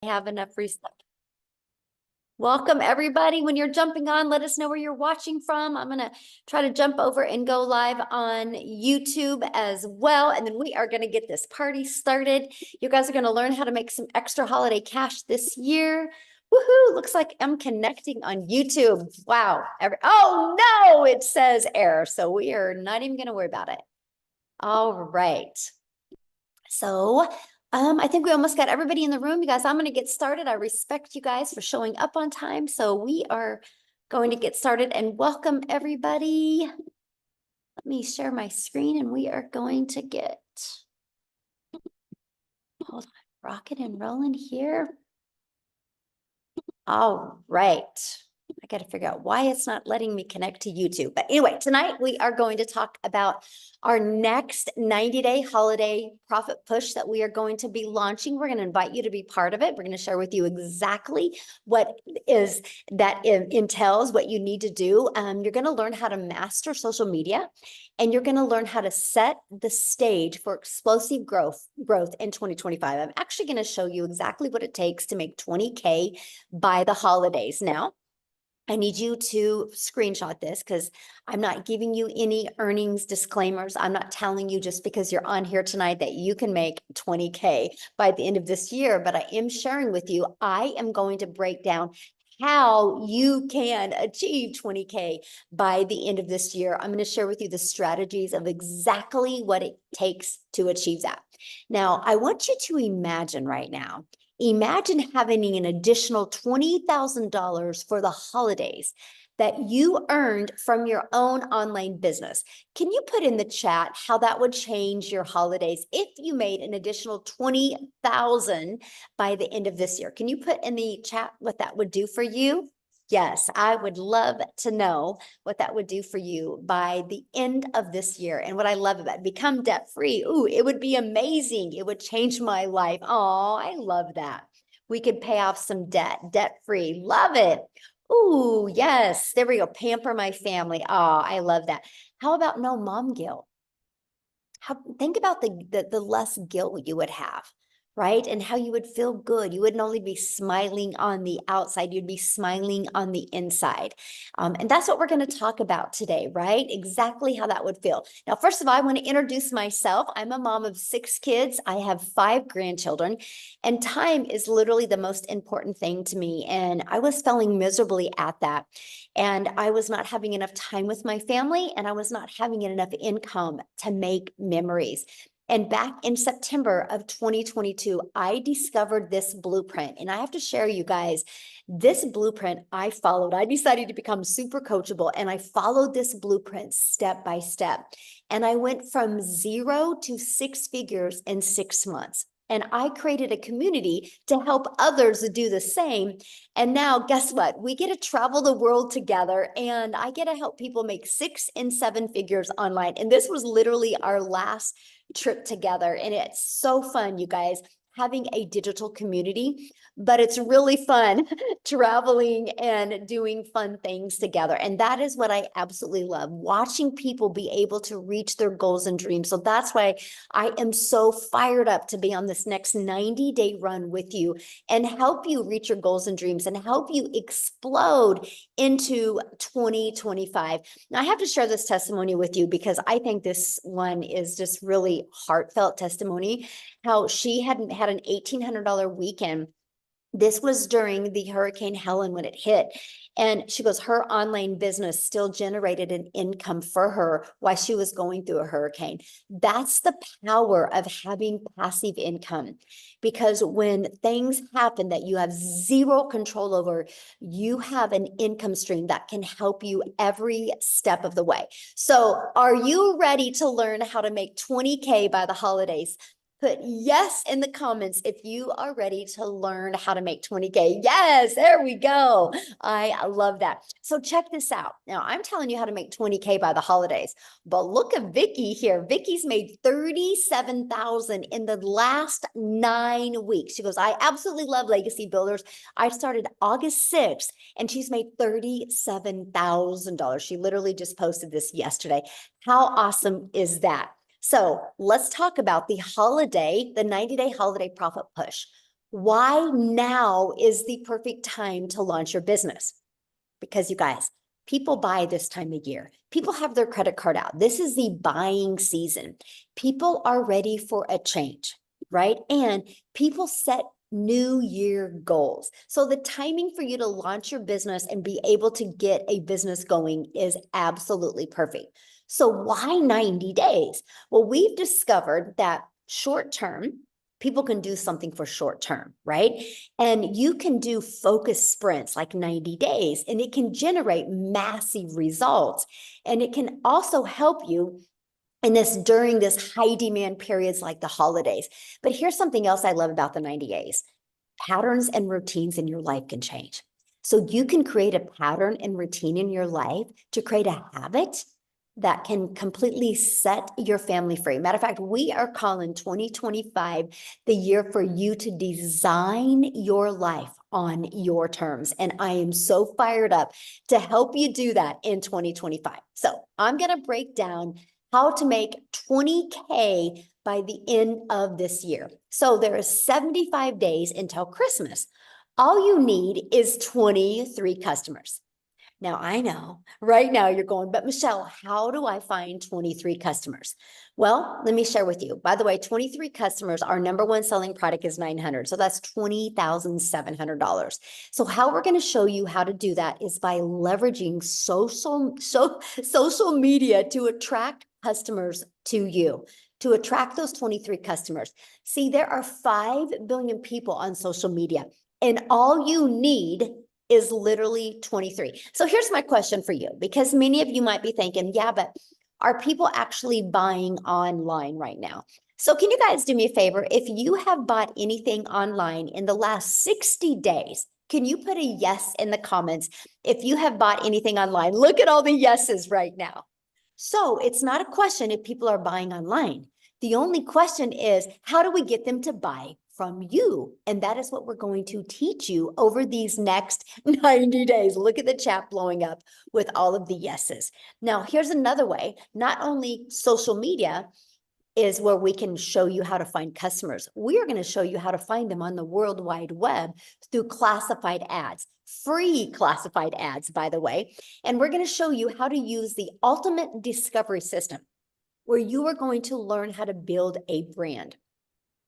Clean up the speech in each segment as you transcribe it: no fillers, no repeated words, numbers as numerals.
Have enough reset. Welcome everybody. When you're jumping on, let us know where you're watching from. I'm going to try to jump over and go live on YouTube as well. And then we are going to get this party started. You guys are going to learn how to make some extra holiday cash this year. Woohoo! Looks like I'm connecting on YouTube. Wow. Oh no, it says error. So we are not even going to worry about it. All right. So I think we almost got everybody in the room. You guys, I'm going to get started. I respect you guys for showing up on time. So we are going to get started and welcome everybody. Let me share my screen and we are going to get, hold on, rocking and rolling here. All right. I got to figure out why it's not letting me connect to YouTube. But anyway, tonight we are going to talk about our next 90-day holiday profit push that we are going to be launching. We're going to invite you to be part of it. We're going to share with you exactly what is that entails, what you need to do. You're going to learn how to master social media, and you're going to learn how to set the stage for explosive growth in 2025. I'm actually going to show you exactly what it takes to make 20K by the holidays. Now, I need you to screenshot this because I'm not giving you any earnings disclaimers. I'm not telling you just because you're on here tonight that you can make 20K by the end of this year, but I am sharing with you, I am going to break down how you can achieve 20K by the end of this year. I'm going to share with you the strategies of exactly what it takes to achieve that. Now, I want you to imagine right now, imagine having an additional $20,000 for the holidays that you earned from your own online business. Can you put in the chat how that would change your holidays if you made an additional 20,000 by the end of this year? Can you put in the chat what that would do for you? Yes, I would love to know what that would do for you by the end of this year. And what I love about it, become debt free. Ooh, it would be amazing. It would change my life. Oh, I love that. We could pay off some debt free. Love it. Ooh, yes. There we go. Pamper my family. Oh, I love that. How about no mom guilt? Think about the less guilt you would have, right? And how you would feel good. You wouldn't only be smiling on the outside, you'd be smiling on the inside. And that's what we're going to talk about today, right? Exactly how that would feel. Now, first of all, I want to introduce myself. I'm a mom of 6 kids. I have 5 grandchildren, and time is literally the most important thing to me. And I was failing miserably at that. And I was not having enough time with my family, and I was not having enough income to make memories. And back in September of 2022, I discovered this blueprint. And I have to share, you guys, this blueprint I followed. I decided to become super coachable, and I followed this blueprint step by step. And I went from 0 to 6 figures in 6 months. And I created a community to help others do the same. And now, guess what? We get to travel the world together, and I get to help people make 6 and 7 figures online. And this was literally our last trip together. And it's so fun, you guys, having a digital community, but it's really fun traveling and doing fun things together. And that is what I absolutely love, watching people be able to reach their goals and dreams. So that's why I am so fired up to be on this next 90-day run with you and help you reach your goals and dreams and help you explode into 2025. Now, I have to share this testimony with you because I think this one is just really heartfelt testimony. How she had an $1,800 weekend. This was during the Hurricane Helen when it hit. And she goes, her online business still generated an income for her while she was going through a hurricane. That's the power of having passive income. Because when things happen that you have zero control over, you have an income stream that can help you every step of the way. So are you ready to learn how to make 20K by the holidays? Put yes in the comments if you are ready to learn how to make 20K. Yes, there we go. I love that. So check this out. Now, I'm telling you how to make 20K by the holidays, but look at Vicky here. Vicky's made 37,000 in the last 9 weeks. She goes, I absolutely love Legacy Builders. I started August 6th, and she's made $37,000. She literally just posted this yesterday. How awesome is that? So let's talk about the 90-day holiday profit push. Why now is the perfect time to launch your business? Because you guys, people buy this time of year. People have their credit card out. This is the buying season. People are ready for a change, right? And people set new year goals. So the timing for you to launch your business and be able to get a business going is absolutely perfect. So why 90 days? Well, we've discovered that short term, people can do something for short term, right? And you can do focus sprints like 90 days, and it can generate massive results. And it can also help you in this during this high demand periods like the holidays. But here's something else I love about the 90 days. Patterns and routines in your life can change. So you can create a pattern and routine in your life to create a habit that can completely set your family free. Matter of fact, we are calling 2025 the year for you to design your life on your terms. And I am so fired up to help you do that in 2025. So I'm going to break down how to make 20K by the end of this year. So there is 75 days until Christmas. All you need is 23 customers. Now, I know right now you're going, but Michelle, how do I find 23 customers? Well, let me share with you. By the way, 23 customers, our number one selling product is 900. So that's $20,700. So how we're going to show you how to do that is by leveraging social media to attract customers to you, to attract those 23 customers. See, there are 5 billion people on social media, and all you need is literally 23. So here's my question for you, because many of you might be thinking, yeah, but are people actually buying online right now? So can you guys do me a favor? If you have bought anything online in the last 60 days, can you put a yes in the comments if you have bought anything online? Look at all the yeses right now. So it's not a question if people are buying online. The only question is, how do we get them to buy from you? And that is what we're going to teach you over these next 90 days. Look at the chat blowing up with all of the yeses. Now, here's another way. Not only social media is where we can show you how to find customers. We are going to show you how to find them on the World Wide Web through classified ads, free classified ads, by the way. And we're going to show you how to use the ultimate discovery system, where you are going to learn how to build a brand.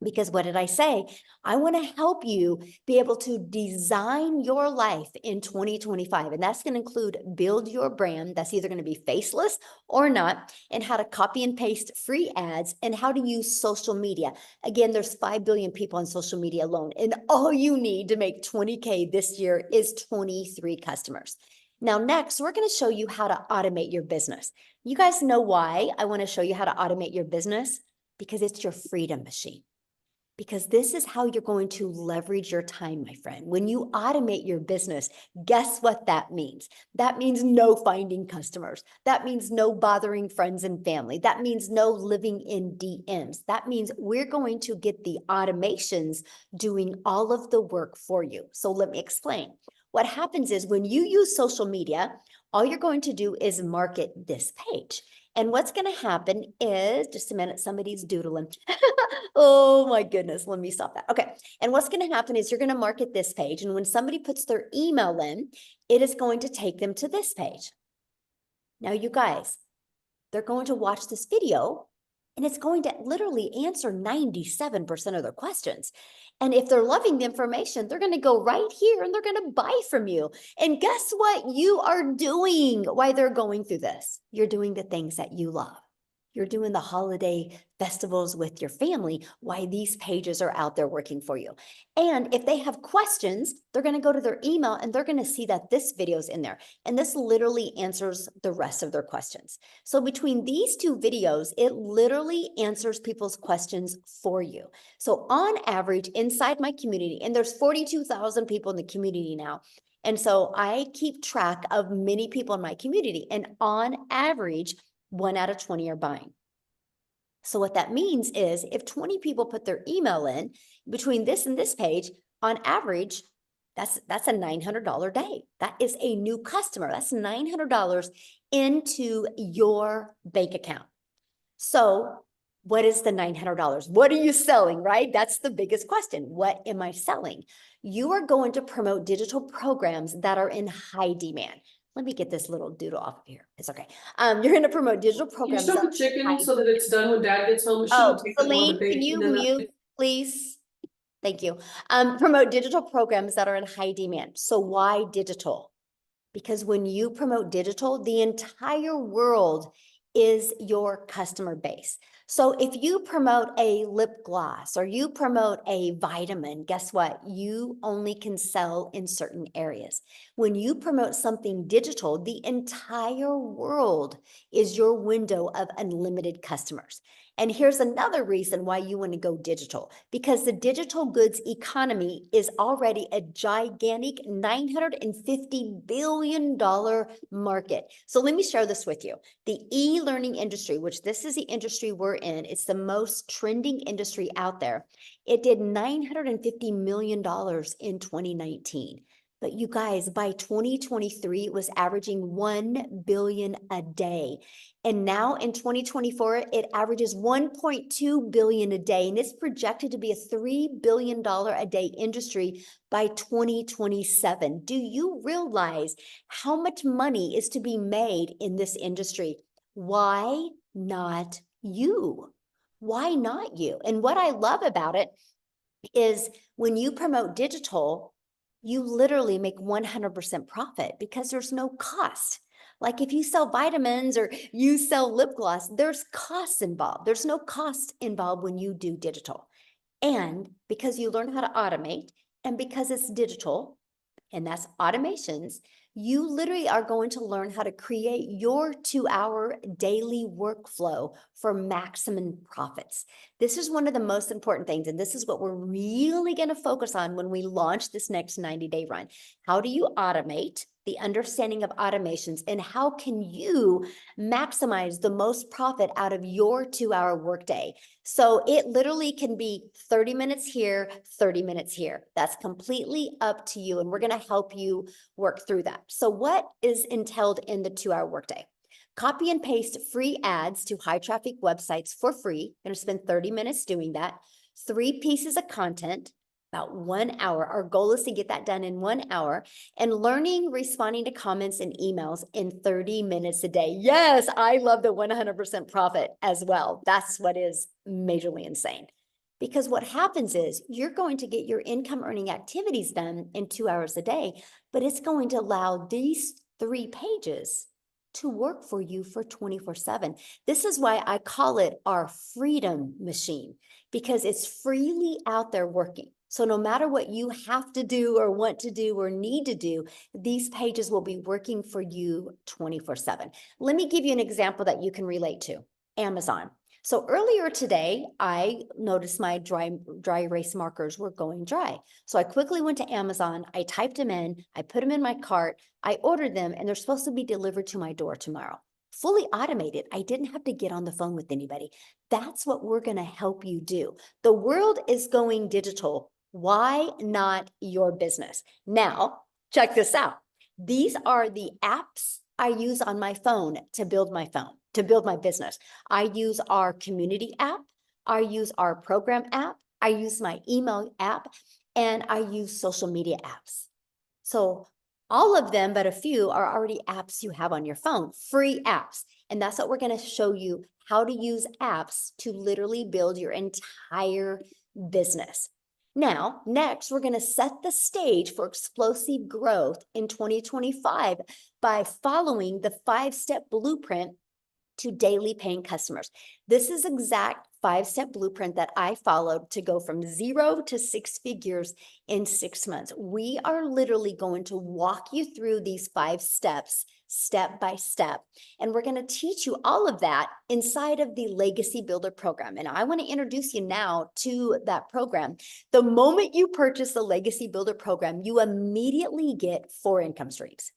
Because what did I say? I want to help you be able to design your life in 2025. And that's going to include build your brand. That's either going to be faceless or not, and how to copy and paste free ads, and how to use social media. Again, there's 5 billion people on social media alone. And all you need to make 20K this year is 23 customers. Now, next, we're going to show you how to automate your business. You guys know why I want to show you how to automate your business? Because it's your freedom machine. Because this is how you're going to leverage your time, my friend. When you automate your business, guess what that means? That means no finding customers. That means no bothering friends and family. That means no living in DMs. That means we're going to get the automations doing all of the work for you. So let me explain. What happens is when you use social media, all you're going to do is market this page. And what's going to happen is, just a minute, somebody's doodling. Oh my goodness, let me stop that. Okay. And what's going to happen is you're going to market this page. And when somebody puts their email in, it is going to take them to this page. Now, you guys, they're going to watch this video, and it's going to literally answer 97% of their questions. And if they're loving the information, they're going to go right here and they're going to buy from you. And guess what you are doing while they're going through this? You're doing the things that you love. You're doing the holiday festivals with your family, why these pages are out there working for you. And if they have questions, they're going to go to their email and they're going to see that this video is in there. And this literally answers the rest of their questions. So between these 2 videos, it literally answers people's questions for you. So on average, inside my community, and there's 42,000 people in the community now. And so I keep track of many people in my community. And on average, 1 out of 20 are buying. So what that means is if 20 people put their email in between this and this page, on average, that's a $900 day. That is a new customer. That's $900 into your bank account. So What is the $900? What are you selling, right? That's the biggest question. What am I selling? You are going to promote digital programs that are in high demand. Let me get this little doodle off of here. It's okay. You're going to promote digital Can you programs start that the chicken high. so that it's done when dad gets home? It Oh, shouldn't take that long to Celine, bake. can you And then mute, please? Thank you. Promote digital programs that are in high demand. So why digital? Because when you promote digital, the entire world is your customer base. So if you promote a lip gloss or you promote a vitamin, guess what? You only can sell in certain areas. When you promote something digital, the entire world is your window of unlimited customers. And here's another reason why you want to go digital, because the digital goods economy is already a gigantic $950 billion market. So let me share this with you. The e-learning industry, which this is the industry we're in, it's the most trending industry out there. It did $950 million in 2019. But you guys, by 2023, it was averaging 1 billion a day. And now in 2024, it averages 1.2 billion a day. And it's projected to be a $3 billion a day industry by 2027. Do you realize how much money is to be made in this industry? Why not you? Why not you? And what I love about it is when you promote digital, you literally make 100% profit because there's no cost. Like if you sell vitamins or you sell lip gloss, there's costs involved. There's no cost involved when you do digital. And because you learn how to automate and because it's digital, and that's automations, you literally are going to learn how to create your 2-hour daily workflow for maximum profits. This is one of the most important things, and this is what we're really going to focus on when we launch this next 90-day run. How do you automate? The understanding of automations, and how can you maximize the most profit out of your 2-hour workday? So it literally can be 30 minutes here, 30 minutes here. That's completely up to you. And we're going to help you work through that. So what is entailed in the 2-hour workday? Copy and paste free ads to high traffic websites for free. Going to spend 30 minutes doing that. 3 pieces of content, about 1 hour. Our goal is to get that done in 1 hour, and learning, responding to comments and emails in 30 minutes a day. Yes, I love the 100% profit as well. That's what is majorly insane. Because what happens is you're going to get your income earning activities done in 2 hours a day, but it's going to allow these 3 pages to work for you for 24/7. This is why I call it our freedom machine, because it's freely out there working. So no matter what you have to do or want to do or need to do, these pages will be working for you 24/7. Let me give you an example that you can relate to. Amazon. So earlier today, I noticed my dry erase markers were going dry. So I quickly went to Amazon, I typed them in, I put them in my cart, I ordered them, and they're supposed to be delivered to my door tomorrow. Fully automated. I didn't have to get on the phone with anybody. That's what we're going to help you do. The world is going digital. Why not your business? Now, check this out. These are the apps I use on my phone to build my business. I use our community app. I use our program app. I use my email app, and I use social media apps. So all of them, but a few, are already apps you have on your phone, free apps. And that's what we're going to show you, how to use apps to literally build your entire business. Now, next, we're going to set the stage for explosive growth in 2025 by following the 5-step blueprint to daily paying customers. This is exact 5-step blueprint that I followed to go from 0 to 6 figures in 6 months. We are literally going to walk you through these 5 steps, step by step. And we're going to teach you all of that inside of the Legacy Builder program. And I want to introduce you now to that program. The moment you purchase the Legacy Builder program, you immediately get 4 income streams.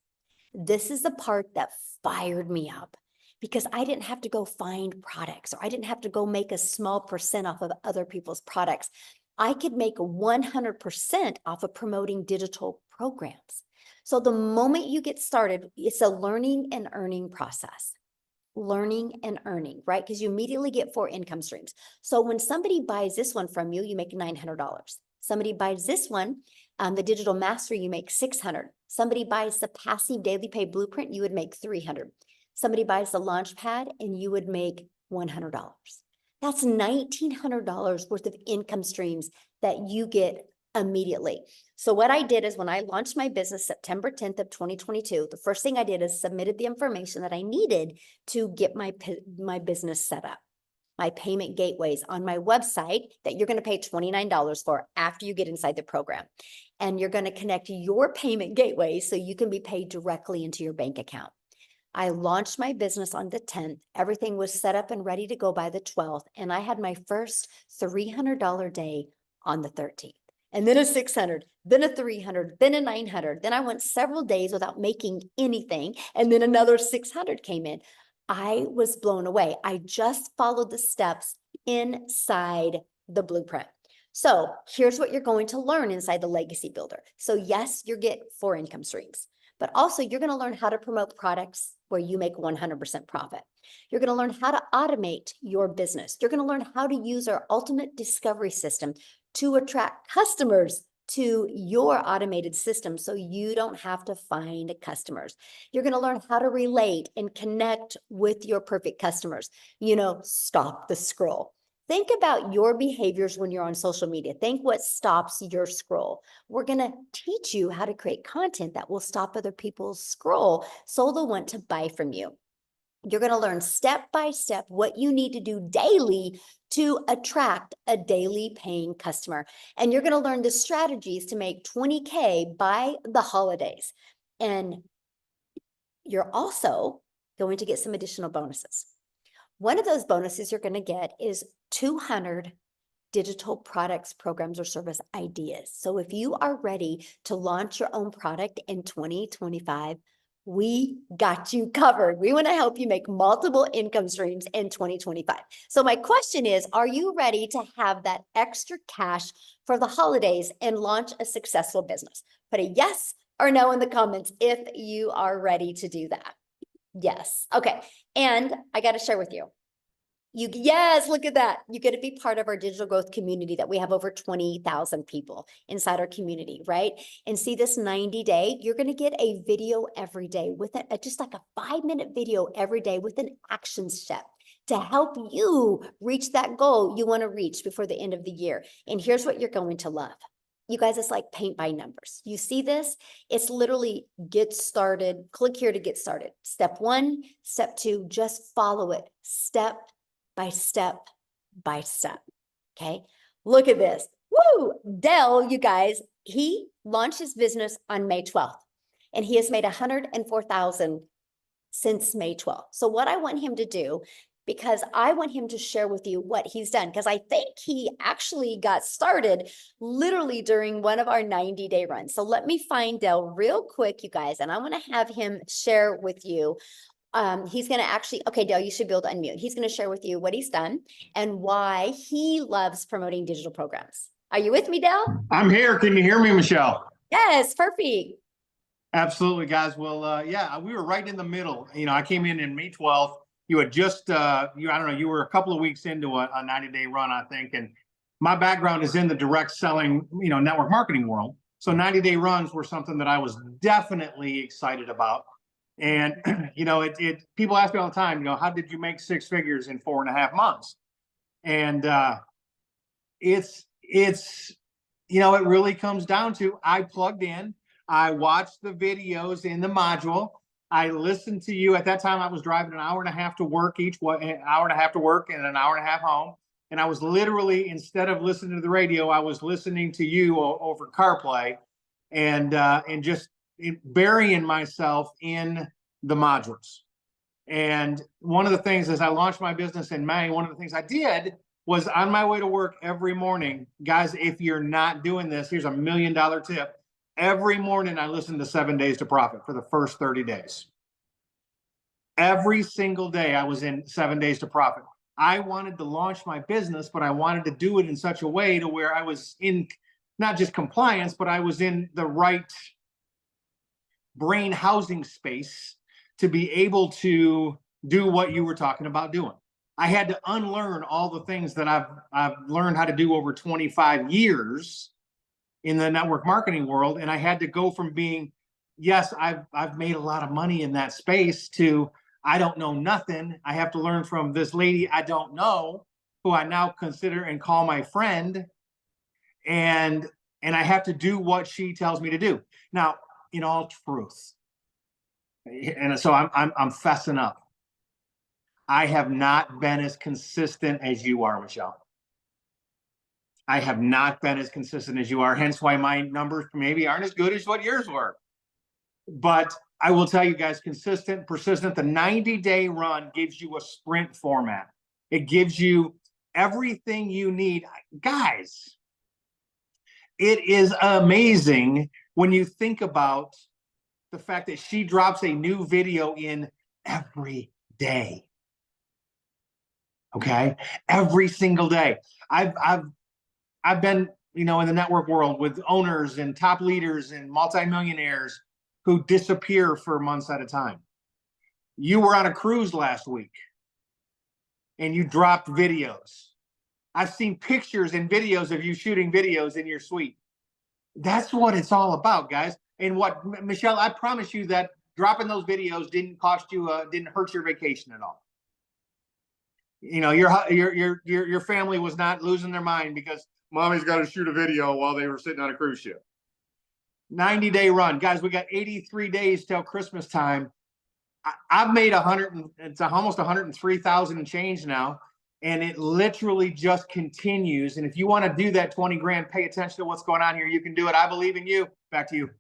This is the part that fired me up, because I didn't have to go find products, or I didn't have to go make a small percent off of other people's products. I could make 100% off of promoting digital programs. So the moment you get started, it's a learning and earning process. learning and earning, right? Because you immediately get 4 income streams. So when somebody buys this one from you, you make $900. Somebody buys this one, the digital mastery, you make 600. Somebody buys the passive daily pay blueprint, you would make 300. Somebody buys the launch pad and you would make $100. That's $1,900 worth of income streams that you get immediately. So what I did is when I launched my business September 10th of 2022, the first thing I did is submitted the information that I needed to get my business set up. My payment gateways on my website that you're going to pay $29 for after you get inside the program. And you're going to connect your payment gateway so you can be paid directly into your bank account. I launched my business on the 10th. Everything was set up and ready to go by the 12th. And I had my first $300 day on the 13th. And then a 600, then a 300, then a 900. Then I went several days without making anything. And then another 600 came in. I was blown away. I just followed the steps inside the blueprint. So here's what you're going to learn inside the Legacy Builder. So yes, you get 4 income streams, but also you're going to learn how to promote products where you make 100% profit. You're going to learn how to automate your business. You're going to learn how to use our ultimate discovery system to attract customers to your automated system so you don't have to find customers. You're going to learn how to relate and connect with your perfect customers. Stop the scroll. Think about your behaviors when you're on social media. Think what stops your scroll. We're going to teach you how to create content that will stop other people's scroll so they'll want to buy from you. You're going to learn step by step what you need to do daily to attract a daily paying customer. And you're going to learn the strategies to make 20K by the holidays. And you're also going to get some additional bonuses. One of those bonuses you're going to get is 200 digital products, programs, or service ideas. So if you are ready to launch your own product in 2025, we got you covered. We want to help you make multiple income streams in 2025. So my question is, are you ready to have that extra cash for the holidays and launch a successful business? Put a yes or no in the comments if you are ready to do that. Yes. Okay. And I got to share with you. Yes, look at that. You get to be part of our digital growth community that we have over 20,000 people inside our community, right? And see this 90-day, you're going to get a video every day with it, just like a 5-minute video every day with an action step to help you reach that goal you want to reach before the end of the year. And here's what you're going to love. You guys, it's like paint by numbers. You see this? It's literally get started. Click here to get started. Step 1, step 2, just follow it step by step by step. Okay. Look at this. Woo! Dell, you guys, he launched his business on May 12th and he has made $104,000 since May 12th. So what I want him to do, because I want him to share with you what he's done, because I think he actually got started literally during one of our 90-day runs. So let me find Dell real quick, you guys, and I want to have him share with you. He's going to actually, okay, Dale, you should be able to unmute. He's going to share with you what he's done and why he loves promoting digital programs. Are you with me, Dale? I'm here. Can you hear me, Michelle? Yes, perfect. Absolutely, guys. Well, yeah, we were right in the middle. I came in May 12th. You had just, I don't know, you were a couple of weeks into a 90-day run, I think. And my background is in the direct selling, network marketing world. So 90-day runs were something that I was definitely excited about. And, people ask me all the time, how did you make 6 figures in 4.5 months? And it really comes down to, I plugged in, I watched the videos in the module. I listened to you. At that time, I was driving an hour and a half to work an hour and a half to work and an hour and a half home. And I was literally, instead of listening to the radio, I was listening to you over CarPlay and just burying myself in the modules. And one of the things as I launched my business in May, one of the things I did was on my way to work every morning, guys, if you're not doing this, here's $1 million tip. Every morning I listened to 7 Days to Profit for the first 30 days. Every single day I was in 7 Days to Profit. I wanted to launch my business, but I wanted to do it in such a way to where I was in not just compliance, but I was in the right brain housing space to be able to do what you were talking about doing. I had to unlearn all the things that I've learned how to do over 25 years in the network marketing world. And I had to go from being, yes, I've made a lot of money in that space, to I don't know nothing. I have to learn from this lady I don't know, who I now consider and call my friend. And I have to do what she tells me to do. Now, in all truth, and so I'm fessing up, I have not been as consistent as you are, Michelle. I have not been as consistent as you are, hence why my numbers maybe aren't as good as what yours were. But I will tell you guys, consistent, persistent, the 90-day run gives you a sprint format. It gives you everything you need. Guys, it is amazing when you think about the fact that she drops a new video in every day. Okay, every single day. I've been, in the network world with owners and top leaders and multimillionaires who disappear for months at a time. You were on a cruise last week and you dropped videos. I've seen pictures and videos of you shooting videos in your suite. That's what it's all about, guys. And what, Michelle, I promise you that dropping those videos didn't cost you, didn't hurt your vacation at all. Your family was not losing their mind because mommy's got to shoot a video while they were sitting on a cruise ship. 90-day run, guys. We got 83 days till Christmas time. I've made it's almost 103,000 and change now, and it literally just continues. And if you want to do that 20 grand, pay attention to what's going on here. You can do it. I believe in you. Back to you.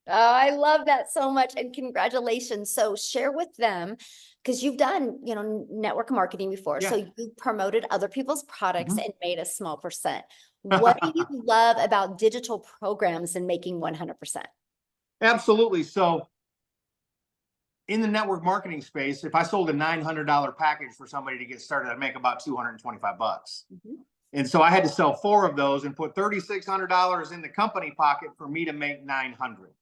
Oh, I love that so much. And congratulations. So share with them, because you've done, network marketing before. Yeah. So you promoted other people's products Mhm. and made a small percent. What do you love about digital programs and making 100%? Absolutely. So in the network marketing space, if I sold a $900 package for somebody to get started, I'd make about $225. Mhm. And so I had to sell 4 of those and put $3,600 in the company pocket for me to make $900.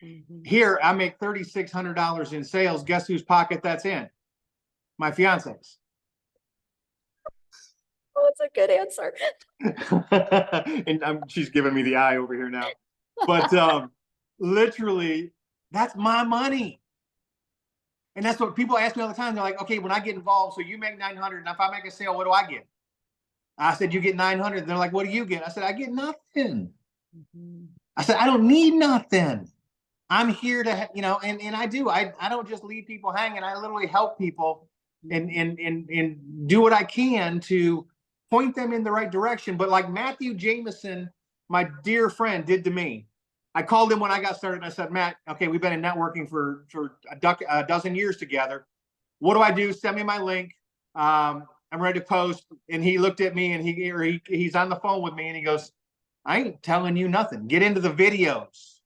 Mhm. Here, I make $3,600 in sales. Guess whose pocket that's in? My fiance's. Oh, it's a good answer. And she's giving me the eye over here now. But literally, that's my money. And that's what people ask me all the time. They're like, okay, when I get involved, so you make 900, and if I make a sale, what do I get? I said, you get 900. They're like, what do you get? I said, I get nothing. Mhm. I said, I don't need nothing. I'm here to, and I do. I don't just leave people hanging. I literally help people and do what I can to point them in the right direction. But like Matthew Jameson, my dear friend, did to me. I called him when I got started and I said, Matt, okay, we've been in networking for a dozen years together. What do I do? Send me my link. I'm ready to post. And he looked at me and he's on the phone with me and he goes, I ain't telling you nothing. Get into the videos.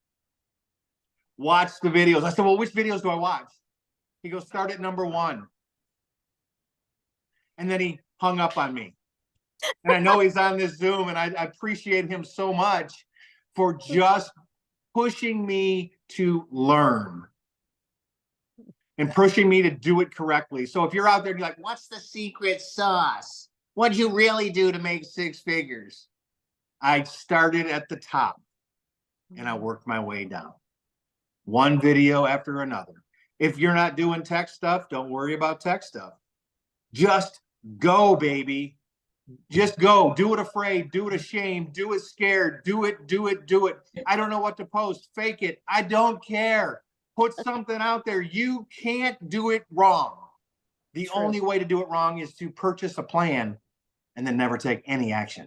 Watch the videos. I said, well, which videos do I watch? He goes, start at number 1. And then he hung up on me. And I know he's on this Zoom, and I appreciate him so much for just pushing me to learn and pushing me to do it correctly. So if you're out there and you're like, what's the secret sauce? What'd you really do to make 6 figures? I started at the top and I worked my way down. One video after another. If you're not doing tech stuff, don't worry about tech stuff. Just go, baby. Just go. Do it afraid. Do it ashamed. Do it scared. Do it. I don't know what to post. Fake it. I don't care. Put something out there. You can't do it wrong. The only way to do it wrong is to purchase a plan and then never take any action.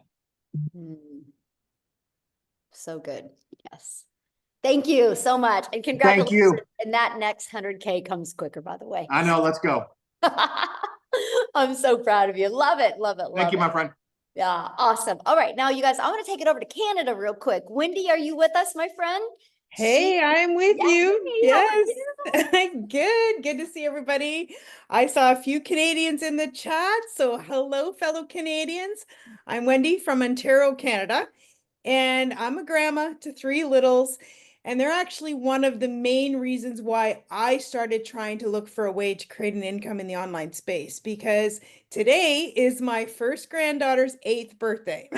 So good. Yes. Thank you so much. And congratulations. Thank you. And that next 100K comes quicker, by the way. I know. Let's go. I'm so proud of you. Love it. Love it. Love Thank you, it. my friend. Yeah. Awesome. All right. Now, you guys, I want to take it over to Canada real quick. Wendy, are you with us, my friend? Hey, I'm with you. Yay, how are Yes. Good to see everybody. I saw a few Canadians in the chat. So hello, fellow Canadians. I'm Wendy from Ontario, Canada, and I'm a grandma to 3 littles. And they're actually one of the main reasons why I started trying to look for a way to create an income in the online space, because today is my first granddaughter's 8th birthday.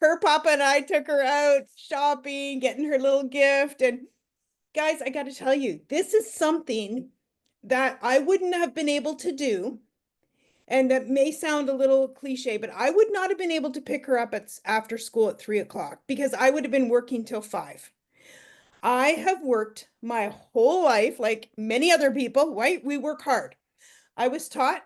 Her papa and I took her out shopping, getting her little gift. And guys, I got to tell you, this is something that I wouldn't have been able to do. And that may sound a little cliche, but I would not have been able to pick her up after school at 3 o'clock because I would have been working till 5. I have worked my whole life, like many other people, right? We work hard. I was taught,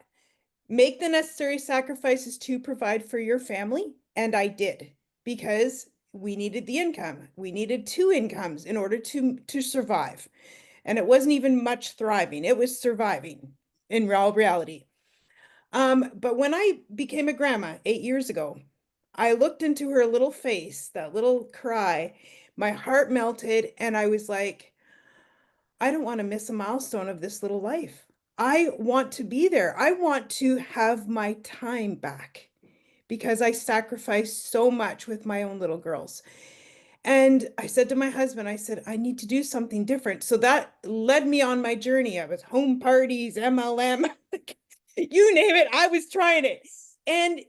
make the necessary sacrifices to provide for your family. And I did, because we needed the income. We needed 2 incomes in order to survive. And it wasn't even much thriving. It was surviving in all reality. But when I became a grandma 8 years ago, I looked into her little face, that little cry, my heart melted, and I was like, I don't want to miss a milestone of this little life. I want to be there. I want to have my time back because I sacrificed so much with my own little girls. And I said to my husband, I said, I need to do something different. So that led me on my journey. I was home parties, MLM, you name it, I was trying it. And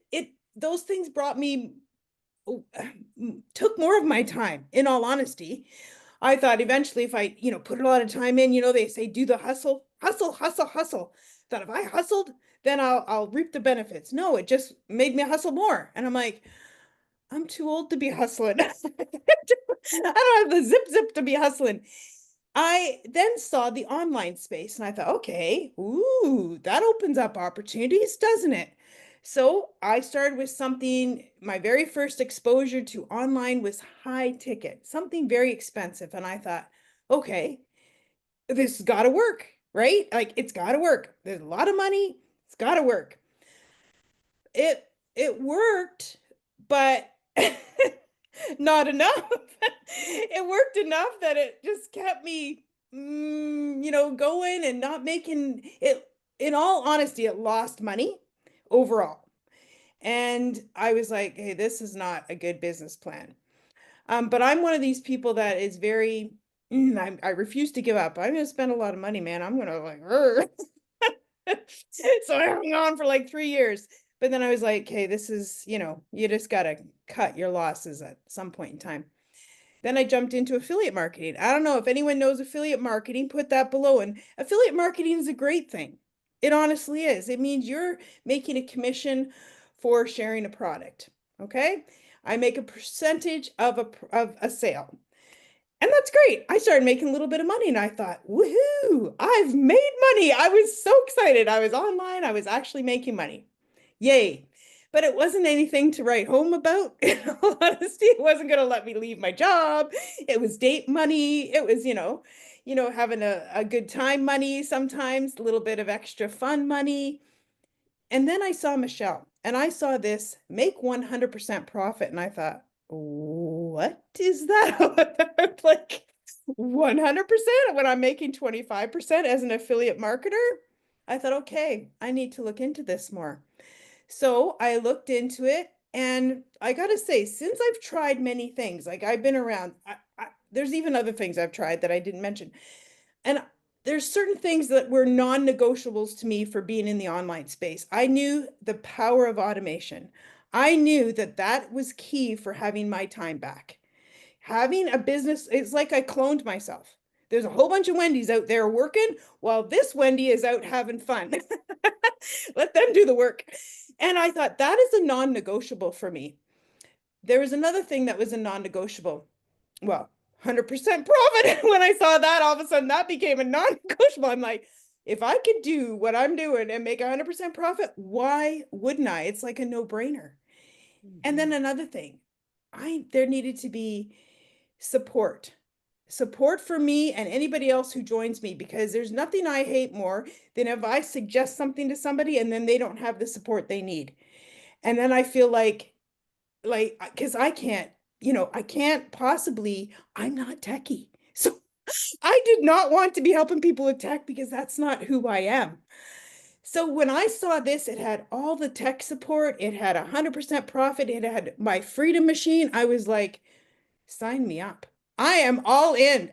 those things brought me, took more of my time, in all honesty. I thought eventually if I, put a lot of time in, they say, do the hustle, hustle, hustle, hustle. That if I hustled, then I'll reap the benefits. No, it just made me hustle more. And I'm like, I'm too old to be hustling. I don't have the zip to be hustling. I then saw the online space and I thought, okay, ooh, that opens up opportunities, doesn't it? So I started with something, my very first exposure to online was high ticket, something very expensive. And I thought, okay, this has got to work, right? Like it's got to work. There's a lot of money. It's got to work. It worked, but not enough. It worked enough that it just kept me, going and not making it. In all honesty, it lost money overall. And I was like, hey, this is not a good business plan. But I'm one of these people that is very, I refuse to give up. I'm going to spend a lot of money, man. I'm going to like, so I hung on for like 3 years. But then I was like, hey, this is, you just got to cut your losses at some point in time. Then I jumped into affiliate marketing. I don't know if anyone knows affiliate marketing, put that below. And affiliate marketing is a great thing. It honestly is. It means you're making a commission for sharing a product. Okay. I make a percentage of a sale. And that's great. I started making a little bit of money and I thought, woohoo, I've made money. I was so excited. I was online. I was actually making money. Yay. But it wasn't anything to write home about. In all honesty, it wasn't going to let me leave my job. It was date money. It was, having a good time money sometimes, a little bit of extra fun money. And then I saw Michelle and I saw this make 100% profit. And I thought, what is that? Like 100% when I'm making 25% as an affiliate marketer? I thought, okay, I need to look into this more. So I looked into it and I got to say, since I've tried many things, like I've been around, there's even other things I've tried that I didn't mention. And there's certain things that were non-negotiables to me for being in the online space. I knew the power of automation. I knew that that was key for having my time back. Having a business, it's like I cloned myself. There's a whole bunch of Wendy's out there working while this Wendy is out having fun. Let them do the work. And I thought that is a non-negotiable for me. There was another thing that was a non-negotiable. Well, 100% profit. When I saw that, all of a sudden that became a non-negotiable. I'm like, if I could do what I'm doing and make 100% profit, why wouldn't I? It's like a no-brainer. And then another thing, there needed to be support for me and anybody else who joins me, because there's nothing I hate more than if I suggest something to somebody and then they don't have the support they need. And then I feel like, because I can't, I can't possibly, I'm not techie. So I did not want to be helping people with tech because that's not who I am. So when I saw this, it had all the tech support, it had 100% profit, it had my freedom machine. I was like, sign me up. I am all in.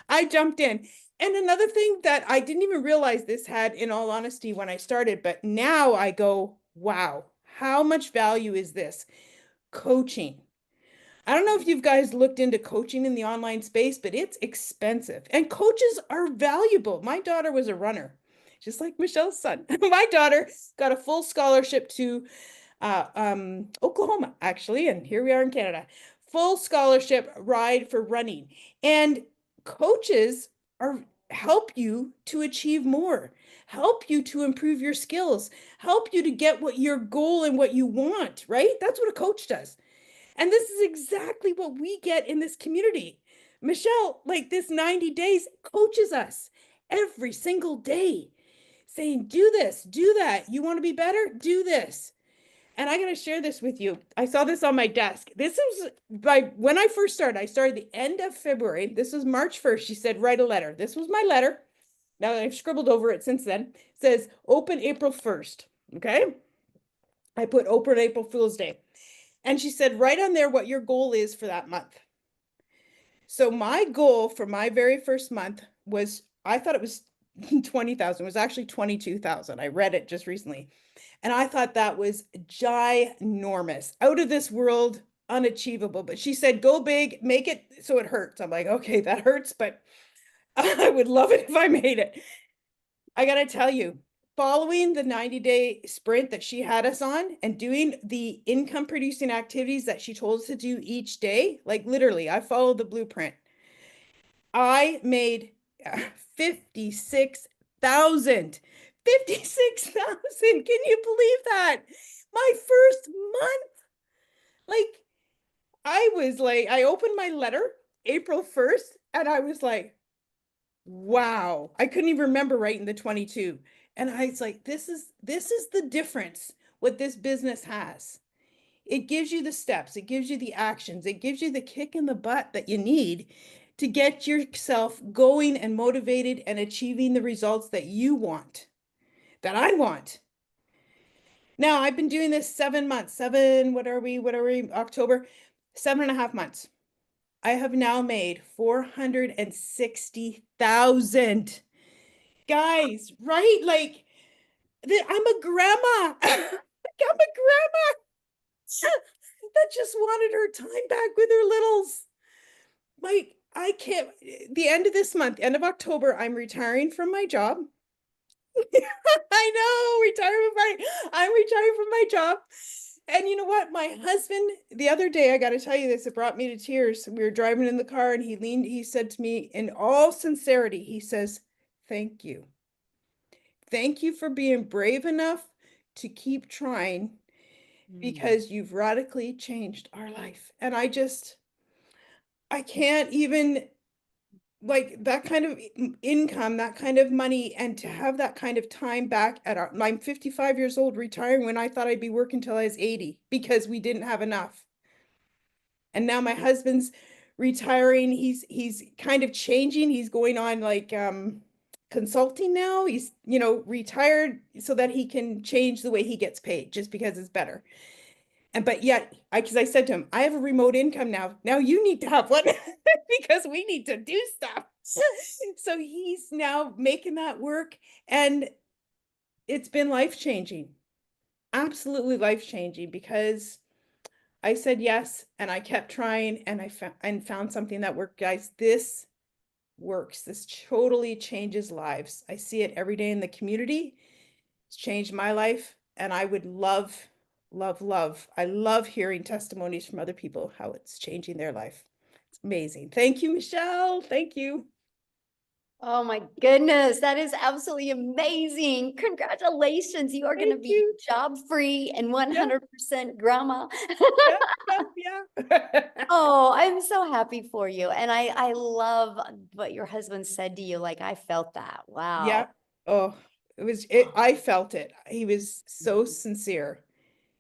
I jumped in. And another thing that I didn't even realize this had, in all honesty, when I started, but now I go, wow, how much value is this? Coaching. I don't know if you guys looked into coaching in the online space, but it's expensive and coaches are valuable. My daughter was a runner, just like Michelle's son. My daughter got a full scholarship to Oklahoma, actually, and here we are in Canada. Full scholarship ride for running. And coaches are help you to achieve more, help you to improve your skills, help you to get what your goal and what you want, right? That's what a coach does. And this is exactly what we get in this community. Michelle, like this 90 days, coaches us every single day, saying, do this, do that. You want to be better? Do this. And I got to share this with you. I saw this on my desk. This was by when I first started. I started the end of February. This was March 1st. She said, write a letter. This was my letter. Now I've scribbled over it since then. It says, open April 1st. Okay. I put open April Fool's Day. And she said, write on there what your goal is for that month. So my goal for my very first month was, I thought it was 20,000. It was actually 22,000. I read it just recently. And I thought that was ginormous, out of this world, unachievable. But she said, go big, make it so it hurts. I'm like, okay, that hurts, but I would love it if I made it. I got to tell you, following the 90-day sprint that she had us on and doing the income producing activities that she told us to do each day, like literally, I followed the blueprint. I made 56,000. 56,000. Can you believe that? My first month. Like, I was like, I opened my letter April 1st and I was like, wow. I couldn't even remember writing the 22. And I was like, this is the difference what this business has. It gives you the steps, it gives you the actions, it gives you the kick in the butt that you need to get yourself going and motivated and achieving the results that you want, that I want. Now, I've been doing this 7 months, what are we, October, 7.5 months. I have now made 460,000. Guys, right? Like, I'm a grandma. I'm a grandma that just wanted her time back with her littles. Like, I can't, the end of this month, end of October, I'm retiring from my job. I know, retirement party. I'm retiring from my job. And you know what? My husband, the other day, I got to tell you this, it brought me to tears. We were driving in the car and he said to me in all sincerity, he says, thank you. Thank you for being brave enough to keep trying because you've radically changed our life. And I can't even, like, that kind of income, that kind of money, and to have that kind of time back I'm 55 years old, retiring when I thought I'd be working till I was 80 because we didn't have enough. And now my husband's retiring. He's kind of changing. He's going on like consulting now. He's, retired so that he can change the way he gets paid just because it's better. But yet, because I said to him, I have a remote income now. Now you need to have one because we need to do stuff. So he's now making that work. And it's been life-changing, absolutely life-changing, because I said yes, and I kept trying, and I found something that worked. Guys, this works. This totally changes lives. I see it every day in the community. It's changed my life, and I would love, I love hearing testimonies from other people, how it's changing their life. It's amazing. Thank you, Michelle. Thank you. Oh my goodness, that is absolutely amazing. Congratulations. You are going to Thank be you. job free and 100% grandma. Yeah. Oh, I'm so happy for you. And I love what your husband said to you. Like, I felt that. Wow. Yeah. Oh, I felt it. He was so sincere.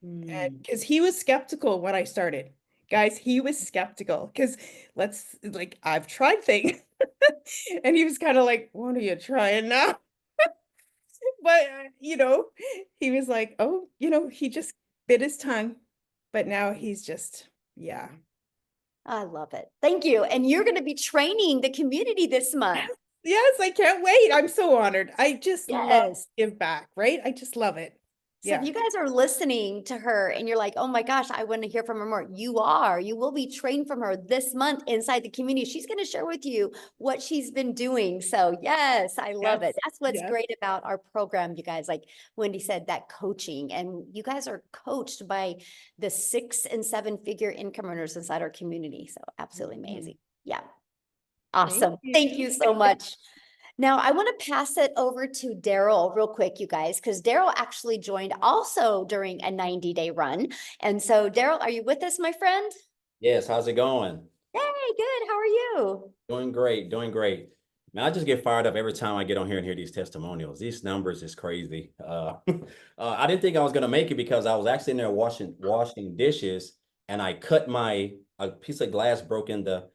And because he was skeptical when I started. Guys, he was skeptical because I've tried things. And he was kind of like, what are you trying now? But, he was like, oh, he just bit his tongue. But now he's just, yeah. I love it. Thank you. And you're going to be training the community this month. Yes, I can't wait. I'm so honored. I just love Yes. to give back, right? I just love it. So if you guys are listening to her and you're like, oh my gosh, I want to hear from her more, you will be trained from her this month inside the community. She's going to share with you what she's been doing. So yes, I love it. Yes, That's what's yes. great about our program, you guys, like Wendy said, that coaching, and you guys are coached by the 6 and 7 figure income earners inside our community. So absolutely amazing. Yeah. Awesome. Thank you so much. Now, I want to pass it over to Daryl real quick, you guys, because Daryl actually joined also during a 90-day run. And so, Daryl, are you with us, my friend? Yes, how's it going? Hey, good. How are you? Doing great, doing great. Man, I just get fired up every time I get on here and hear these testimonials. These numbers is crazy. I didn't think I was gonna make it because I was actually in there washing dishes, and I cut a piece of glass broke in the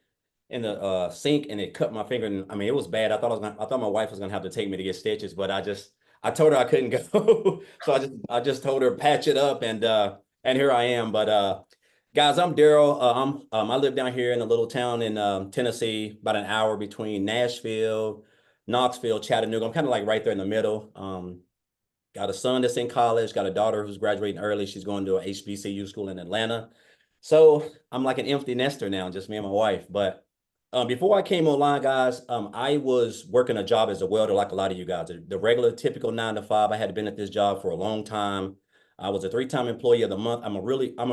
sink, and it cut my finger. And I mean, it was bad. I thought my wife was gonna have to take me to get stitches, but I told her I couldn't go. So I just told her patch it up, and here I am. But guys, I'm Daryl. I live down here in a little town in Tennessee, about an hour between Nashville, Knoxville, Chattanooga. I'm kind of like right there in the middle. Got a son that's in college, got a daughter who's graduating early. She's going to a HBCU school in Atlanta. So I'm like an empty nester now, just me and my wife. But before I came online, guys, I was working a job as a welder like a lot of you guys. The regular, typical 9 to 5. I had been at this job for a long time. I was a 3-time employee of the month. I'm a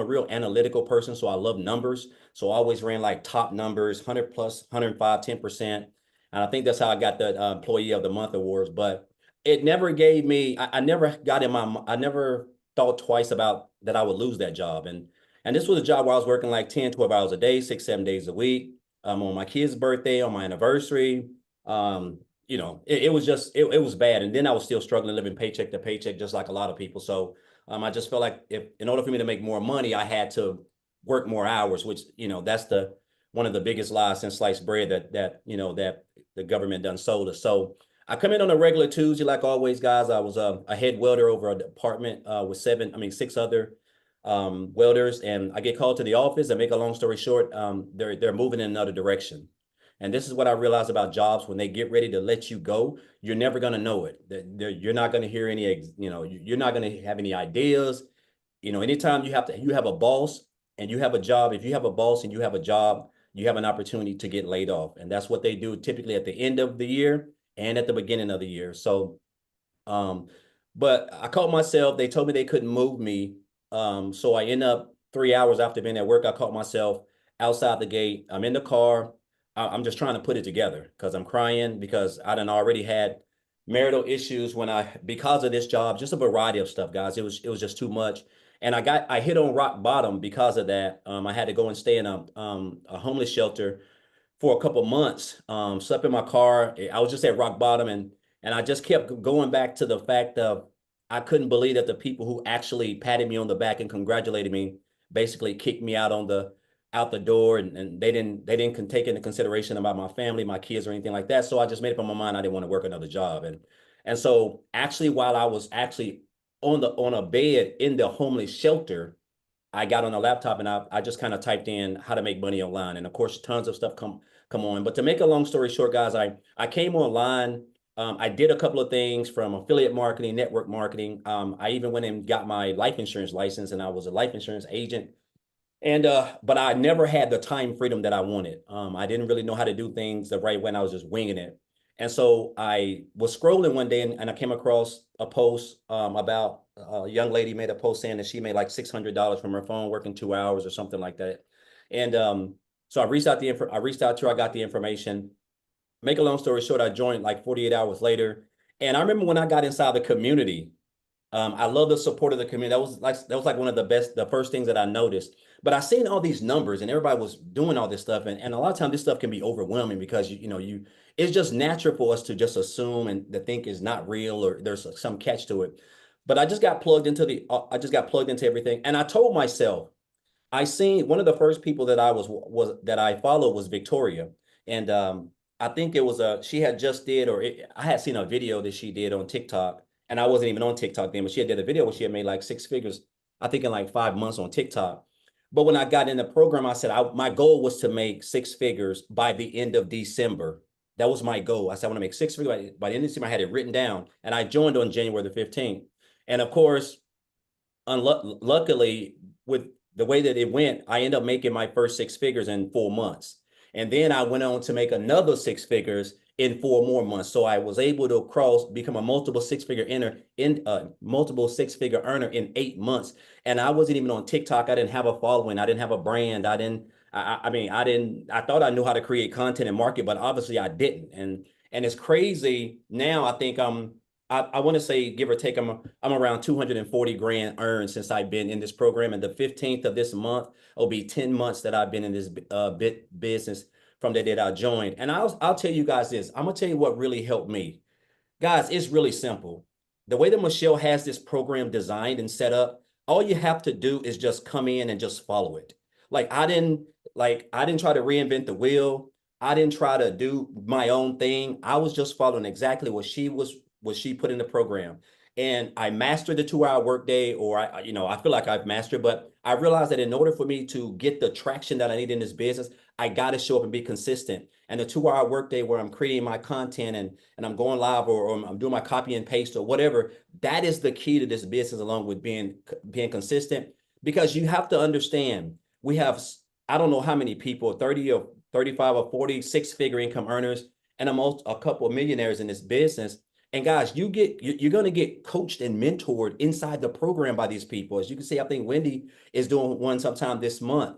real analytical person, so I love numbers. So I always ran like top numbers, 100 plus, 105, 10%. And I think that's how I got the employee of the month awards. But it never gave me, I never got I never thought twice about that I would lose that job. And this was a job where I was working like 10, 12 hours a day, 6, 7 days a week, on my kid's birthday, on my anniversary. It was just, it was bad. And then I was still struggling, living paycheck to paycheck, just like a lot of people. So I just felt like in order for me to make more money, I had to work more hours, which, that's one of the biggest lies since sliced bread that the government done sold us. So I come in on a regular Tuesday, like always, guys. I was a head welder over a department with 6 other welders, and I get called to the office. And make a long story short, they're moving in another direction. And this is what I realized about jobs: when they get ready to let you go, you're never going to know it. You're not going to hear any, you're not going to have any ideas. Anytime you have a boss and you have a job, if you have a boss and you have a job, you have an opportunity to get laid off. And that's what they do typically at the end of the year and at the beginning of the year. So, but I caught myself, they told me they couldn't move me. So I end up 3 hours after being at work, I caught myself outside the gate. I'm in the car. I'm just trying to put it together because I'm crying because I done already had marital issues because of this job, just a variety of stuff, guys. It was just too much. And I hit on rock bottom because of that. I had to go and stay in a homeless shelter for a couple months. Slept in my car. I was just at rock bottom, and I just kept going back to the fact of I couldn't believe that the people who actually patted me on the back and congratulated me basically kicked me out the door, and they didn't take into consideration about my family, my kids, or anything like that. So I just made up in my mind I didn't want to work another job. And so actually, while I was actually on a bed in the homeless shelter, I got on a laptop and I just kind of typed in how to make money online. And of course, tons of stuff come on. But to make a long story short, guys, I came online. I did a couple of things, from affiliate marketing, network marketing. I even went and got my life insurance license, and I was a life insurance agent. And but I never had the time freedom that I wanted. I didn't really know how to do things the right way, and I was just winging it. And so I was scrolling one day, and I came across a post about a young lady made a post saying that she made like $600 from her phone working 2 hours or something like that. And so I reached out to her. I got the information. Make a long story short, I joined like 48 hours later. And I remember when I got inside the community, I love the support of the community. That was like one of the first things that I noticed. But I seen all these numbers and everybody was doing all this stuff. And a lot of times this stuff can be overwhelming because it's just natural for us to just assume and to think is not real, or there's some catch to it. But I just got plugged into everything. And I told myself, I seen one of the first people that I followed was Victoria. And I think it was she had just did, I had seen a video that she did on TikTok. And I wasn't even on TikTok then, but she had did a video where she had made like 6 figures, I think in like 5 months on TikTok. But when I got in the program, I said, my goal was to make 6 figures by the end of December. That was my goal. I said, I want to make 6 figures by the end of December. I had it written down, and I joined on January the 15th. And of course, luckily, with the way that it went, I ended up making my first 6 figures in 4 months. And then I went on to make another 6 figures in 4 more months. So I was able to become a multiple 6-figure earner in 8 months. And I wasn't even on TikTok. I didn't have a following. I didn't have a brand. I thought I knew how to create content and market, but obviously I didn't. And it's crazy now. I think I want to say, give or take, I'm around 240 grand earned since I've been in this program. And the 15th of this month will be 10 months that I've been in this business from the day that I joined. And I'll tell you guys this. I'm gonna tell you what really helped me. Guys, it's really simple. The way that Michelle has this program designed and set up, all you have to do is just come in and just follow it. I didn't try to reinvent the wheel. I didn't try to do my own thing. I was just following exactly what she put in the program. And I mastered the 2-hour workday, or I feel like I've mastered, but I realized that in order for me to get the traction that I need in this business, I got to show up and be consistent. And the 2-hour workday where I'm creating my content and I'm going live, or I'm doing my copy and paste or whatever, that is the key to this business, along with being consistent. Because you have to understand, we have, I don't know how many people, 30 or 35 or 40 6-figure income earners, and a couple of millionaires in this business. And guys, you're going to get coached and mentored inside the program by these people. As you can see, I think Wendy is doing one sometime this month.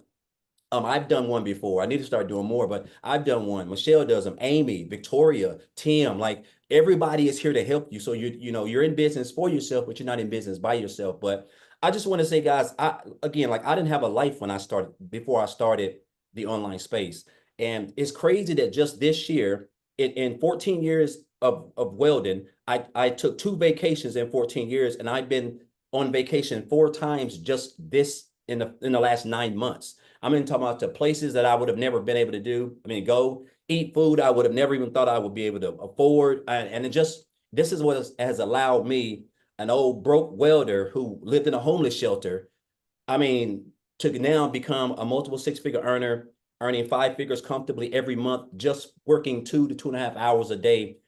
I've done one before. I need to start doing more, but I've done one. Michelle does them. Amy, Victoria, Tim, like everybody is here to help you. So you're in business for yourself, but you're not in business by yourself. But I just want to say, guys, I didn't have a life before I started the online space. And it's crazy that just this year, in 14 years of welding, I took 2 vacations in 14 years, and I've been on vacation 4 times just this in the last 9 months. I'm talking about the places that I would have never been able to do. Go eat food I would have never even thought I would be able to afford. This is what has allowed me, an old broke welder who lived in a homeless shelter, to now become a multiple 6-figure earner, earning 5 figures comfortably every month, just working 2 to 2.5 hours a day,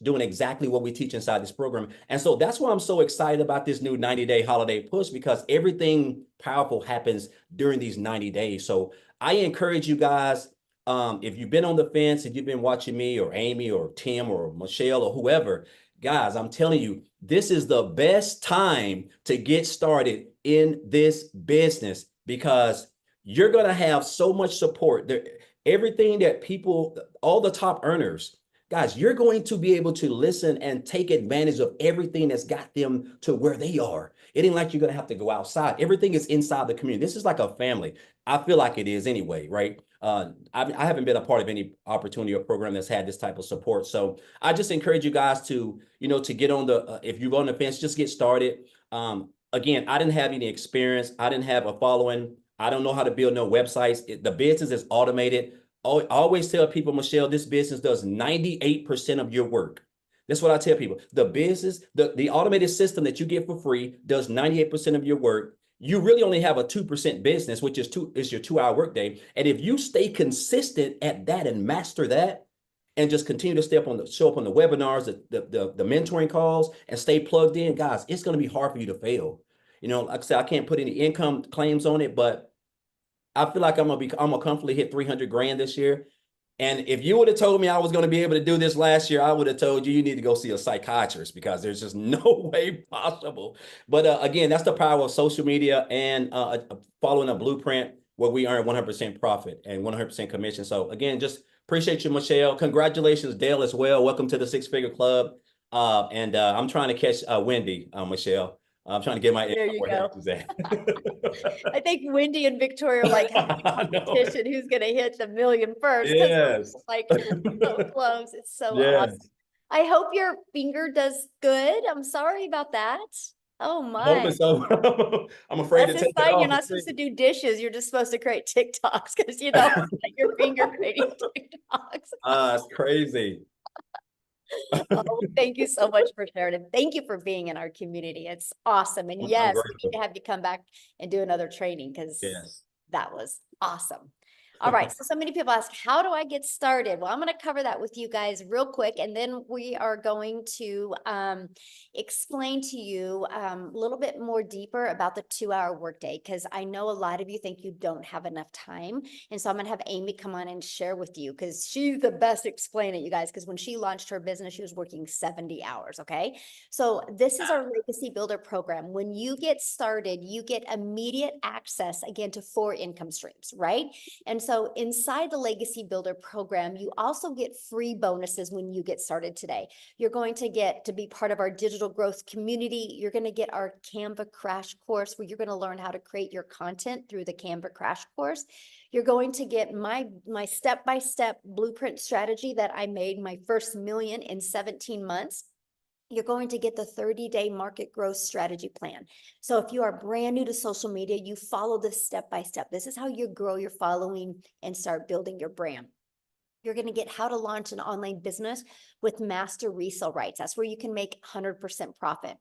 doing exactly what we teach inside this program. And so that's why I'm so excited about this new 90-day holiday push, because everything powerful happens during these 90 days. So I encourage you guys, if you've been on the fence, if you've been watching me or Amy or Tim or Michelle or whoever, guys, I'm telling you, this is the best time to get started in this business, because you're going to have so much support there. Everything that people, all the top earners, guys, you're going to be able to listen and take advantage of everything that's got them to where they are. It ain't like you're going to have to go outside. Everything is inside the community. This is like a family. I feel like it is anyway, right? I haven't been a part of any opportunity or program that's had this type of support. So I just encourage you guys to get on if you're on the fence, just get started. Again, I didn't have any experience. I didn't have a following. I don't know how to build no websites. The business is automated. I always tell people, Michelle, this business does 98% of your work. That's what I tell people. The business, the automated system that you get for free does 98% of your work. You really only have a 2% business, which is your 2-hour workday. And if you stay consistent at that and master that, and just continue to show up on the webinars, the mentoring calls, and stay plugged in, guys, it's going to be hard for you to fail. Like I said, I can't put any income claims on it, but I feel like I'm gonna comfortably hit 300 grand this year. And if you would have told me I was going to be able to do this last year, I would have told you need to go see a psychiatrist, because there's just no way possible. But again, that's the power of social media and following a blueprint where we earn 100% profit and 100% commission. So again, just appreciate you, Michelle. Congratulations, Dale, as well. Welcome to the 6-figure club. I'm trying to catch Wendy, Michelle. I'm trying to get my There you go. at. I think Wendy and Victoria are like competition who's going to hit the million first. Yes. Like so close. It's so Yes. awesome. I hope your finger does good. I'm sorry about that. Oh my. So. I'm afraid That's to a take it sign off. you're not supposed to do dishes. You're just supposed to create TikToks, because your finger creating TikToks. It's crazy. Oh, thank you so much for sharing it. Thank you for being in our community. It's awesome. And I'm yes, we grateful. need to have you come back and do another training, because Yes. That was awesome. All right, so many people ask, how do I get started? Well, I'm going to cover that with you guys real quick, and then we are going to explain to you a little bit more deeper about the 2-hour workday, because I know a lot of you think you don't have enough time. And so I'm going to have Amy come on and share with you, because she's the best explain it, you guys, because when she launched her business, she was working 70 hours, okay? So this is our Legacy Builder program. When you get started, you get immediate access, again, to 4 income streams, right? And so inside the Legacy Builder program, you also get free bonuses when you get started today. You're going to get to be part of our digital growth community. You're going to get our Canva crash course where you're going to learn how to create your content through the Canva crash course. You're going to get my step-by-step blueprint strategy that I made my first million in 17 months. You're going to get the 30-day market growth strategy plan. So if you are brand new to social media, you follow this step by step. This is how you grow your following and start building your brand. You're going to get how to launch an online business with master resale rights. That's where you can make 100% profit.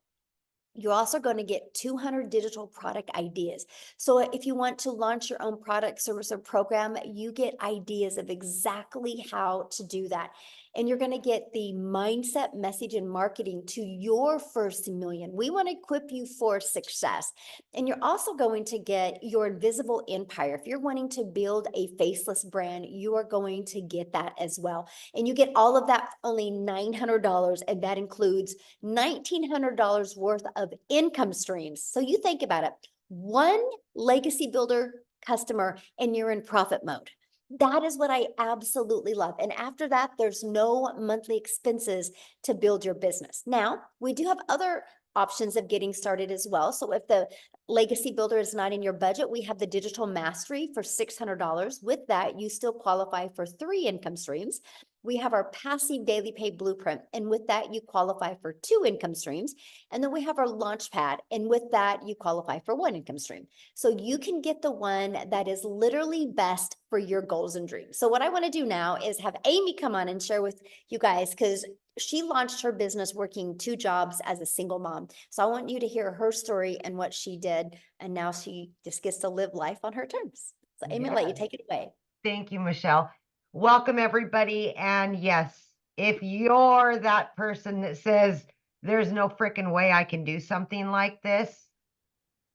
You're also going to get 200 digital product ideas. So if you want to launch your own product, service, or program, you get ideas of exactly how to do that. And you're going to get the mindset, message, and marketing to your first million. We want to equip you for success. And you're also going to get your invisible empire. If you're wanting to build a faceless brand, you are going to get that as well. And you get all of that for only $900, and that includes $1,900 worth of income streams. So you think about it, one Legacy Builder customer and you're in profit mode. That is what I absolutely love. And after that, there's no monthly expenses to build your business. Now, we do have other options of getting started as well. So if the Legacy Builder is not in your budget, we have the Digital Mastery for $600. With that, you still qualify for 3 income streams. We have our Passive Daily Pay Blueprint, and with that, you qualify for 2 income streams. And then we have our Launchpad, and with that, you qualify for 1 income stream. So you can get the one that is literally best for your goals and dreams. So what I want to do now is have Amy come on and share with you guys, because she launched her business working 2 jobs as a single mom. So I want you to hear her story and what she did, and now she just gets to live life on her terms. So Amy, I'll let you take it away. Thank you, Michelle. Welcome, everybody. And yes, if you're that person that says, there's no freaking way I can do something like this,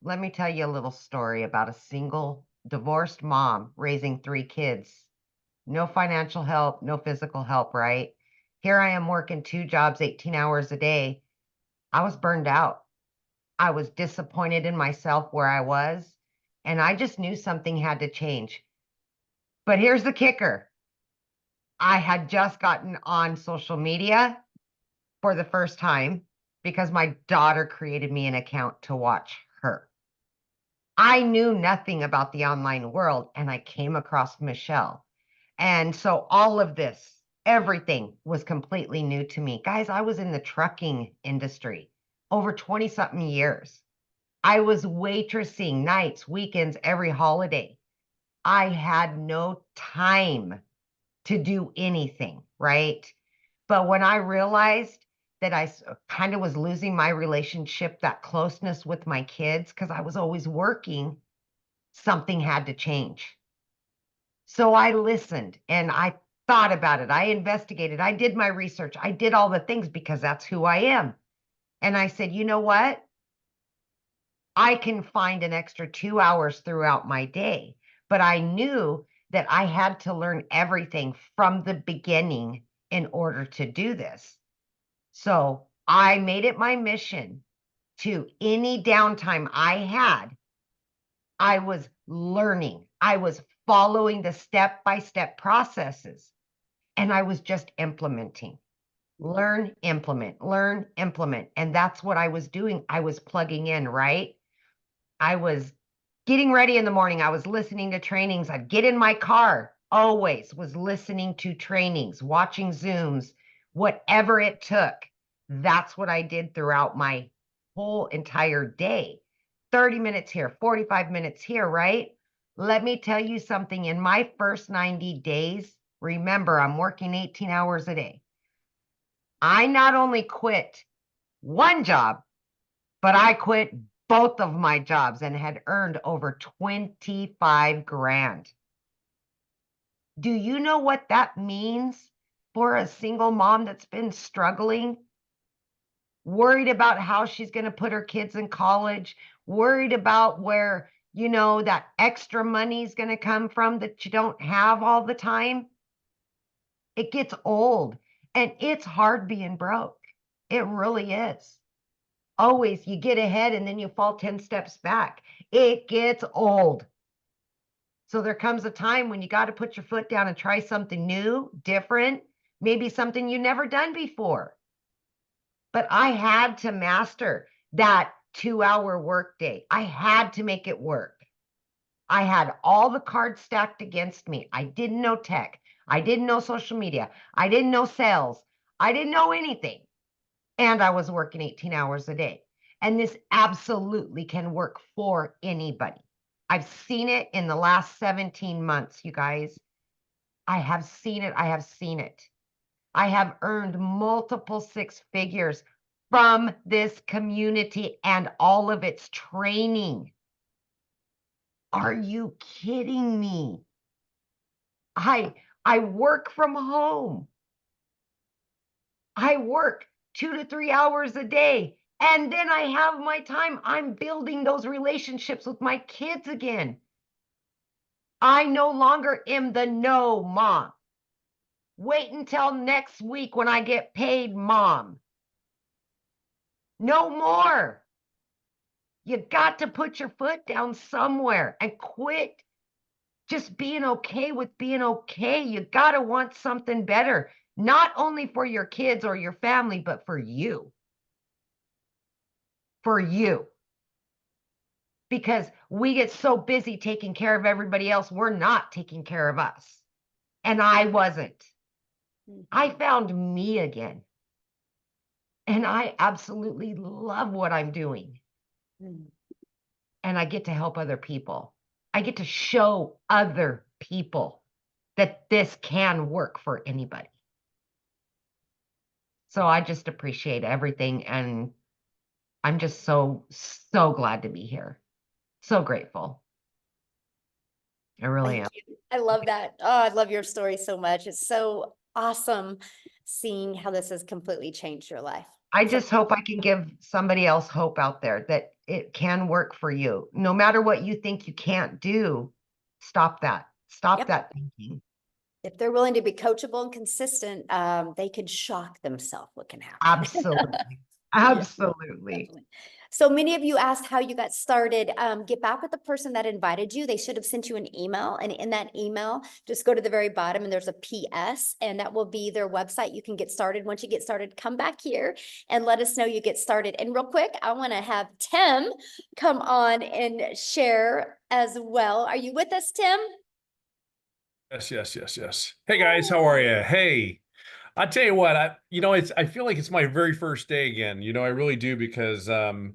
let me tell you a little story about a single divorced mom raising 3 kids. No financial help, no physical help, right? Here I am working 2 jobs, 18 hours a day. I was burned out. I was disappointed in myself where I was, and I just knew something had to change. But here's the kicker. I had just gotten on social media for the first time because my daughter created me an account to watch her. I knew nothing about the online world, and I came across Michelle. And so all of this, everything was completely new to me. Guys, I was in the trucking industry over 20-something years. I was waitressing nights, weekends, every holiday. I had no time to do anything, right? But when I realized that I kind of was losing my relationship, that closeness with my kids, because I was always working, something had to change. So I listened and I thought about it. I investigated. I did my research. I did all the things because that's who I am. And I said, you know what? I can find an extra 2 hours throughout my day. But I knew that I had to learn everything from the beginning in order to do this. So I made it my mission to any downtime I had, I was learning. I was following the step-by-step processes, and I was just implementing. Learn, implement, learn, implement. And that's what I was doing. I was plugging in, right? I was getting ready in the morning. I was listening to trainings. I'd get in my car, always was listening to trainings, watching Zooms, whatever it took. That's what I did throughout my whole entire day. 30 minutes here, 45 minutes here, right? Let me tell you something. In my first 90 days, remember, I'm working 18 hours a day. I not only quit 1 job, but I quit both of my jobs and had earned over 25 grand. Do you know what that means for a single mom that's been struggling? Worried about how she's going to put her kids in college, worried about where, that extra money is going to come from that you don't have all the time. It gets old and it's hard being broke. It really is. Always you get ahead and then you fall 10 steps back. It gets old. So there comes a time when you got to put your foot down and try something new, different, maybe something you never done before. But I had to master that 2-hour workday. I had to make it work. I had all the cards stacked against me. I didn't know tech. I didn't know social media. I didn't know sales. I didn't know anything. And I was working 18 hours a day. And this absolutely can work for anybody. I've seen it in the last 17 months, you guys. I have seen it. I have seen it. I have earned multiple six figures from this community and all of its training. Are you kidding me? I work from home. I work 2 to 3 hours a day. And then I have my time. I'm building those relationships with my kids again. I no longer am the no mom. Wait until next week when I get paid, mom. No more. You got to put your foot down somewhere and quit just being okay with being okay. You got to want something better, not only for your kids or your family, but for you. For you. Because we get so busy taking care of everybody else, we're not taking care of us. And I wasn't. I found me again. And I absolutely love what I'm doing. And I get to help other people. I get to show other people that this can work for anybody. So I just appreciate everything. And I'm just so glad to be here. So grateful. I really am. Thank you. I love that. Oh, I love your story so much. It's so awesome seeing how this has completely changed your life. I just hope I can give somebody else hope out there that it can work for you. No matter what you think you can't do, stop that. Stop that thinking. If they're willing to be coachable and consistent, they could shock themselves what can happen. Absolutely. Absolutely. Definitely. So many of you asked how you got started. Get back with the person that invited you. They should have sent you an email. And in that email, just go to the very bottom and there's a PS and that will be their website. You can get started. Once you get started, come back here and let us know you get started. And real quick, I want to have Tim come on and share as well. Are you with us, Tim? Yes. Hey guys, how are you? Hey, I tell you what, I feel like it's my very first day again. I really do because, man,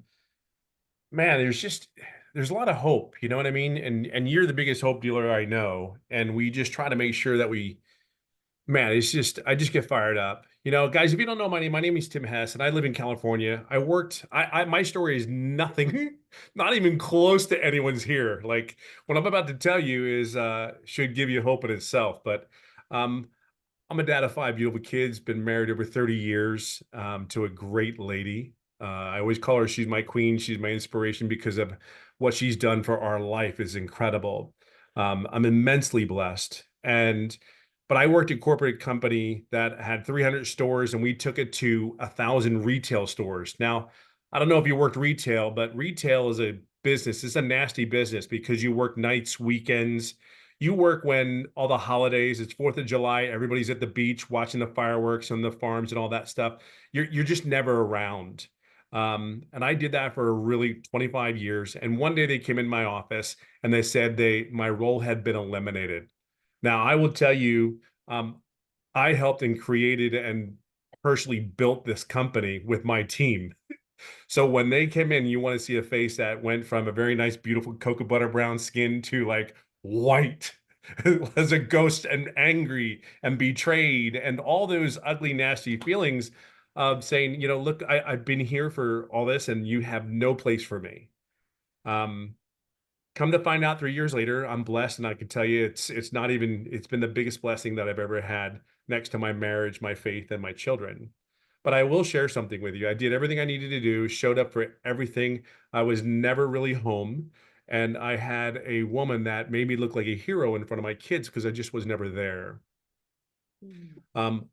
there's a lot of hope. You know what I mean? And you're the biggest hope dealer I know. And we just try to make sure that man, I just get fired up. Guys, if you don't know my name is Tim Hess and I live in California. My story is nothing, not even close to anyone's here. Like what I'm about to tell you is, should give you hope in itself. But, I'm a dad of 5 beautiful kids, been married over 30 years, to a great lady. I always call her, she's my queen. She's my inspiration because of what she's done for our life is incredible. I'm immensely blessed. But I worked at a corporate company that had 300 stores and we took it to 1,000 retail stores. Now, I don't know if you worked retail, but retail is a business. It's a nasty business because you work nights, weekends. You work when all the holidays, it's 4th of July, everybody's at the beach watching the fireworks on the farms and all that stuff. You're just never around. And I did that for really 25 years. And one day they came in my office and they said my role had been eliminated. Now, I will tell you, I helped and created and personally built this company with my team. So when they came in, you want to see a face that went from a very nice, beautiful cocoa butter brown skin to like white as a ghost and angry and betrayed and all those ugly, nasty feelings of saying, look, I've been here for all this and you have no place for me. Come to find out 3 years later, I'm blessed, and I can tell you it's not even it's been the biggest blessing that I've ever had next to my marriage, my faith, and my children. But I will share something with you. I did everything I needed to do, showed up for everything. I was never really home. And I had a woman that made me look like a hero in front of my kids because I just was never there. Um,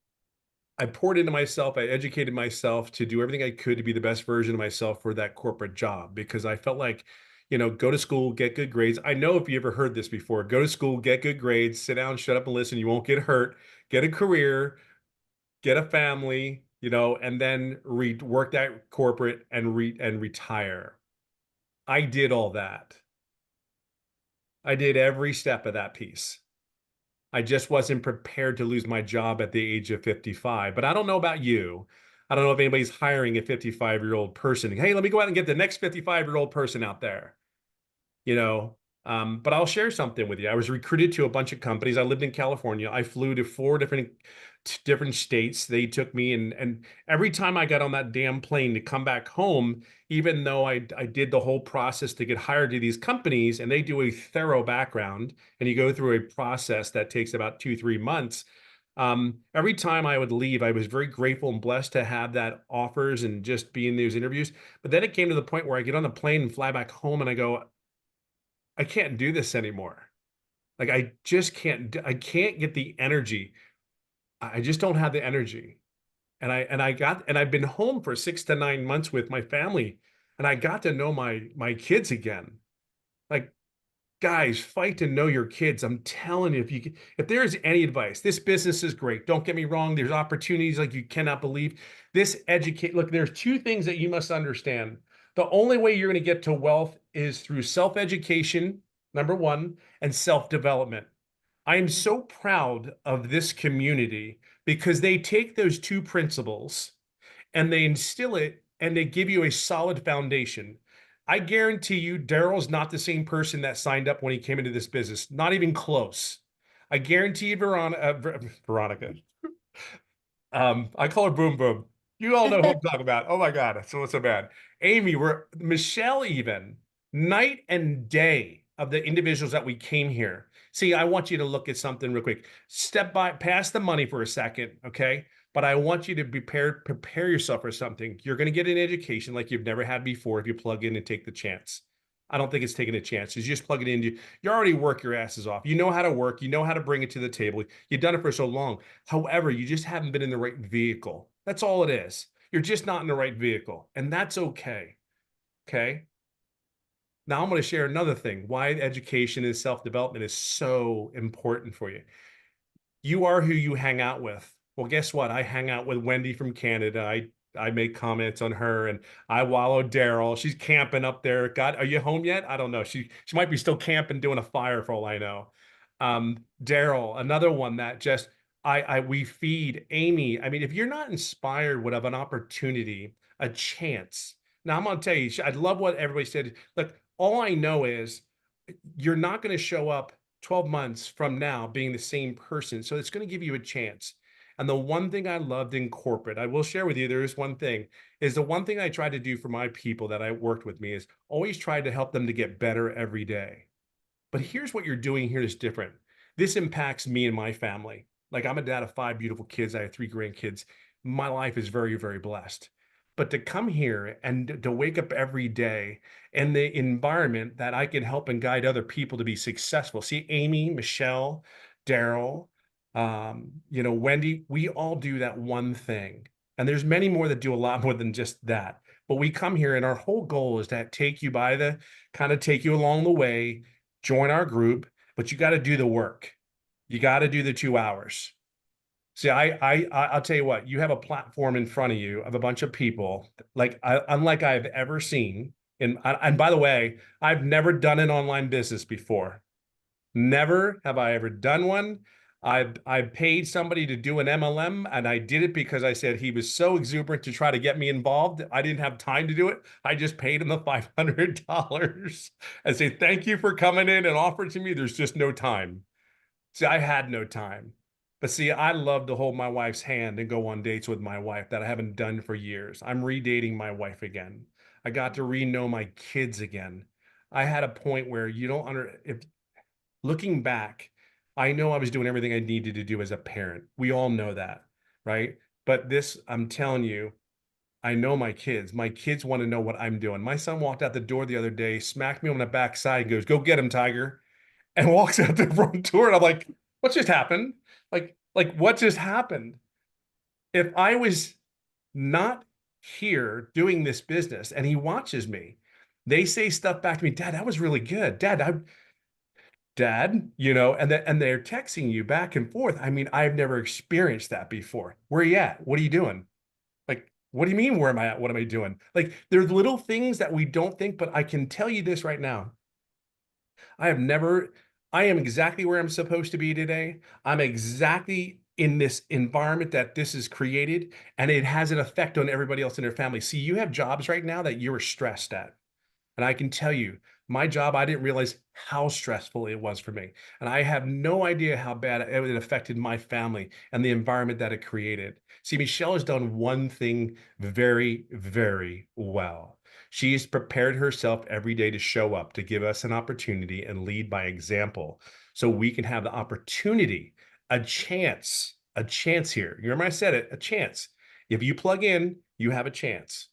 I poured into myself. I educated myself to do everything I could to be the best version of myself for that corporate job because I felt like, go to school, get good grades. I know if you ever heard this before, go to school, get good grades, sit down, shut up and listen. You won't get hurt, get a career, get a family, and then work that corporate and retire. I did all that. I did every step of that piece. I just wasn't prepared to lose my job at the age of 55. But I don't know about you. I don't know if anybody's hiring a 55-year-old person. Hey, let me go out and get the next 55-year-old person out there. you know. But I'll share something with you. I was recruited to a bunch of companies. I lived in California. I flew to four different states. They took me, and every time I got on that damn plane to come back home, even though I did the whole process to get hired to these companies, and they do a thorough background, and you go through a process that takes about 2-3 months. Every time I would leave, I was very grateful and blessed to have that offers and just be in those interviews. But then it came to the point where I get on the plane and fly back home, and I go, I can't do this anymore. Like I just I can't get the energy. I just don't have the energy. And I've been home for 6 to 9 months with my family, and I got to know my kids again. Like, guys, fight to know your kids. I'm telling you, if there's any advice, this business is great. Don't get me wrong. There's opportunities like you cannot believe. Look, there's two things that you must understand. The only way you're going to get to wealth is through self-education, number one, and self-development. I am so proud of this community because they take those two principles and they instill it and they give you a solid foundation. I guarantee you, Daryl's not the same person that signed up when he came into this business, not even close. I guarantee you, Veronica. I call her Boom Boom. You all know who I'm talking about. Oh my God, so bad. Amy, Michelle, even night and day of the individuals that we came here. See, I want you to look at something real quick. Step by, past the money for a second, okay? But I want you to prepare yourself for something. You're going to get an education like you've never had before if you plug in and take the chance. I don't think it's taking a chance. You just plug it in. You already work your asses off. You know how to work. You know how to bring it to the table. You've done it for so long. However, you just haven't been in the right vehicle. That's all it is. You're just not in the right vehicle. And that's okay. Okay. Now I'm going to share another thing, why education and self-development is so important for you. You are who you hang out with. Well, guess what? I hang out with Wendy from Canada. I make comments on her, and I wallow Daryl. She's camping up there. God, are you home yet? I don't know. She might be still camping, doing a fire for all I know. Daryl, another one that just we feed. Amy. I mean, if you're not inspired, would have an opportunity, a chance. Now I'm gonna tell you, I love what everybody said. Look, all I know is you're not going to show up 12 months from now being the same person. So it's going to give you a chance. And the one thing I loved in corporate, I will share with you, there is one thing, is the one thing I try to do for my people that I worked with me is always try to help them to get better every day. But here's what you're doing here is different. This impacts me and my family. Like I'm a dad of 5 beautiful kids. I have 3 grandkids. My life is very, very blessed. But to come here and to wake up every day in the environment that I can help and guide other people to be successful. See, Amy, Michelle, Daryl, Wendy, we all do that one thing. And there's many more that do a lot more than just that. But we come here and our whole goal is to take you take you along the way, join our group, but you got to do the work. You got to do the 2 hours. See, I'll tell you what, you have a platform in front of you of a bunch of people unlike I've ever seen. And by the way, I've never done an online business before. Never have I ever done one. I paid somebody to do an MLM, and I did it because I said he was so exuberant to try to get me involved. I didn't have time to do it. I just paid him the $500 and say, thank you for coming in and offering to me. There's just no time. See, I had no time. But see, I love to hold my wife's hand and go on dates with my wife that I haven't done for years. I'm redating my wife again. I got to re-know my kids again. I had a point where you don't if looking back, I know I was doing everything I needed to do as a parent. We all know that, right? But this, I'm telling you, I know my kids. My kids want to know what I'm doing. My son walked out the door the other day, smacked me on the backside, and goes, "Go get him, Tiger," and walks out the front door. And I'm like, "What just happened? Like what just happened?" If I was not here doing this business and he watches me, they say stuff back to me, "Dad, that was really good. Dad, and they're texting you back and forth. I mean, I've never experienced that before. Where are you at? What are you doing? Like, what do you mean, where am I at? What am I doing?" Like, there's little things that we don't think, but I can tell you this right now. I am exactly where I'm supposed to be today. I'm exactly in this environment that this is created, and it has an effect on everybody else in their family. See, you have jobs right now that you're stressed at. And I can tell you, my job, I didn't realize how stressful it was for me. And I have no idea how bad it affected my family and the environment that it created. See, Michelle has done one thing very, very well. She's prepared herself every day to show up, to give us an opportunity and lead by example so we can have the opportunity, a chance here. You remember I said it, a chance. If you plug in, you have a chance.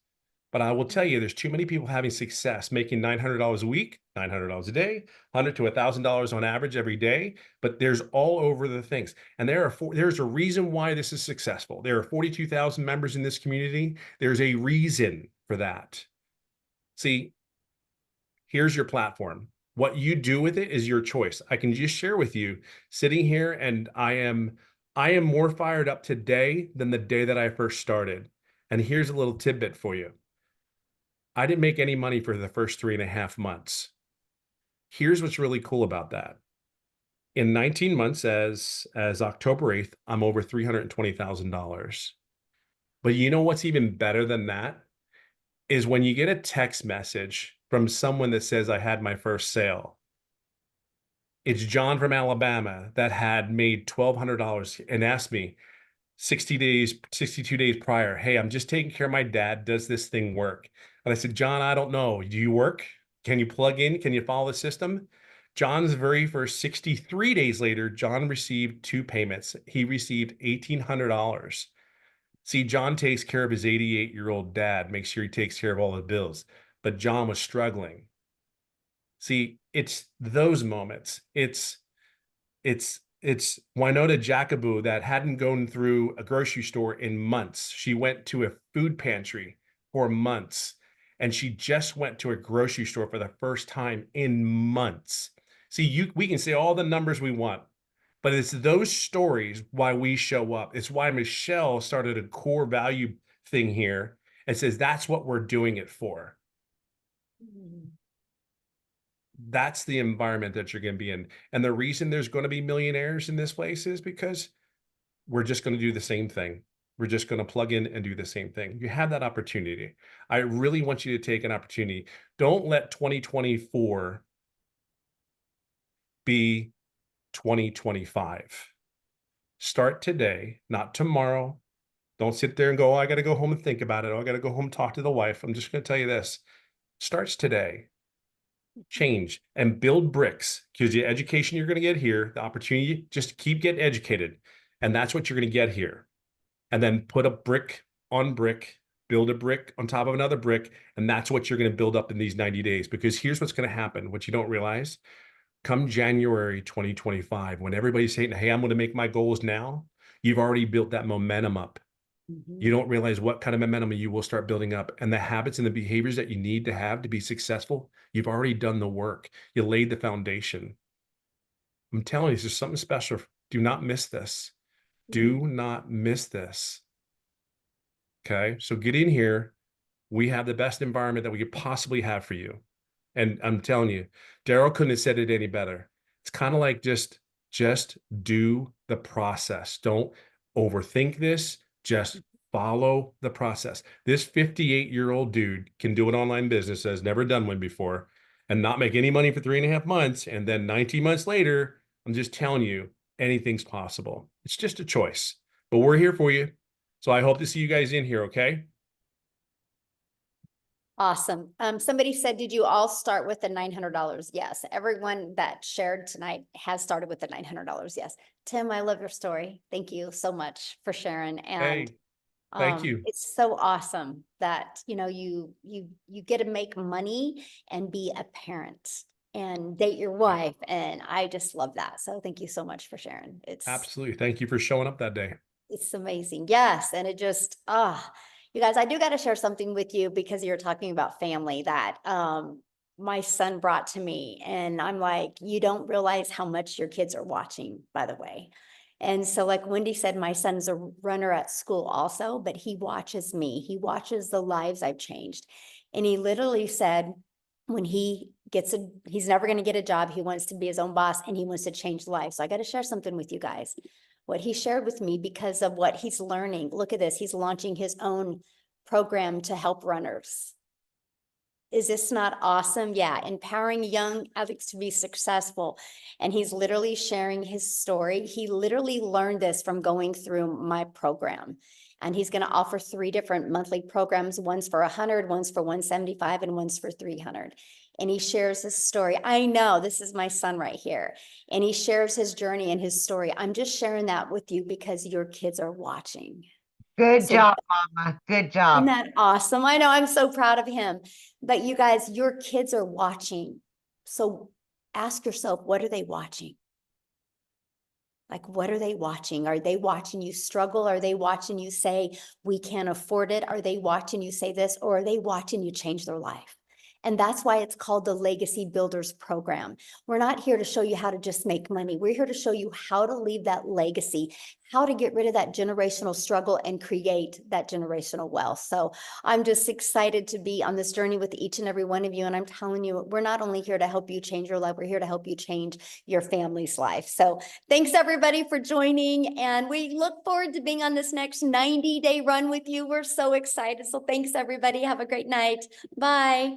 But I will tell you, there's too many people having success making $900 a week, $900 a day, $100 to $1,000 on average every day. But there's all over the things. And there's a reason why this is successful. There are 42,000 members in this community. There's a reason for that. See, here's your platform. What you do with it is your choice. I can just share with you sitting here, and I am more fired up today than the day that I first started. And here's a little tidbit for you. I didn't make any money for the first 3.5 months. Here's what's really cool about that. In 19 months, as October 8th, I'm over $320,000. But you know what's even better than that is when you get a text message from someone that says, "I had my first sale." It's John from Alabama that had made $1,200 and asked me 62 days prior, "Hey, I'm just taking care of my dad. Does this thing work?" And I said, "John, I don't know. Do you work? Can you plug in? Can you follow the system?" John's very first 63 days later, John received 2 payments. He received $1,800. See, John takes care of his 88-year-old dad, makes sure he takes care of all the bills. But John was struggling. See, it's those moments. It's Winona Jacobou that hadn't gone through a grocery store in months. She went to a food pantry for months, and she just went to a grocery store for the first time in months. See, we can say all the numbers we want, but it's those stories why we show up. It's why Michelle started a core value thing here and says that's what we're doing it for. That's the environment that you're going to be in. And the reason there's going to be millionaires in this place is because we're just going to do the same thing. We're just going to plug in and do the same thing. You have that opportunity. I really want you to take an opportunity. Don't let 2024 be 2025. Start today, not tomorrow. Don't sit there and go, "Oh, I got to go home and think about it. Oh, I got to go home and talk to the wife." I'm just going to tell you this. Starts today. Change and build bricks, because the education you're going to get here, the opportunity, just keep getting educated. And that's what you're going to get here. And then put a brick on brick, build a brick on top of another brick. And that's what you're going to build up in these 90 days. Because here's what's going to happen, what you don't realize. Come January 2025, when everybody's saying, "Hey, I'm going to make my goals now," you've already built that momentum up. You don't realize what kind of momentum you will start building up, and the habits and the behaviors that you need to have to be successful. You've already done the work. You laid the foundation. I'm telling you, there's something special. Do not miss this. Do not miss this. Okay. So get in here. We have the best environment that we could possibly have for you. And I'm telling you, Daryl couldn't have said it any better. It's kind of like just do the process. Don't overthink this. Just follow the process. This 58-year-old dude can do an online business, has never done one before, and not make any money for 3.5 months. And then 19 months later, I'm just telling you, anything's possible. It's just a choice. But we're here for you. So I hope to see you guys in here, okay? Awesome. Somebody said, did you all start with the $900? Yes. Everyone that shared tonight has started with the $900. Yes. Tim, I love your story. Thank you so much for sharing. And Hey, thank you. it's so awesome that, you know, you get to make money and be a parent and date your wife. And I just love that. So thank you so much for sharing. Absolutely. Thank you for showing up that day. It's amazing. Yes. And it just, you guys, I do got to share something with you because you're talking about family that my son brought to me. And I'm like, you don't realize how much your kids are watching, by the way. And so, like Wendy said, my son's a runner at school also, but he watches me. He watches the lives I've changed. And he literally said, when he gets he's never going to get a job. He wants to be his own boss and he wants to change lives. So I got to share something with you guys. What he shared with me because of what he's learning. Look at this. He's launching his own program to help runners. Is this not awesome? Yeah, empowering young athletes to be successful. And he's literally sharing his story. He literally learned this from going through my program. And he's going to offer 3 different monthly programs. One's for 100, one's for 175, and one's for 300. And he shares his story. I know this is my son right here. And he shares his journey and his story. I'm just sharing that with you because your kids are watching. Good So job, Mama. Good job. isn't that awesome? I know, I'm so proud of him. But you guys, your kids are watching. So ask yourself, what are they watching? Like, what are they watching? Are they watching you struggle? Are they watching you say, we can't afford it? Are they watching you say this? Or are they watching you change their life? And that's why it's called the Legacy Builders Program. We're not here to show you how to just make money. We're here to show you how to leave that legacy, how to get rid of that generational struggle and create that generational wealth. So I'm just excited to be on this journey with each and every one of you. And I'm telling you, we're not only here to help you change your life, we're here to help you change your family's life. So thanks everybody for joining. And we look forward to being on this next 90-day run with you. We're so excited. So thanks everybody. Have a great night. Bye.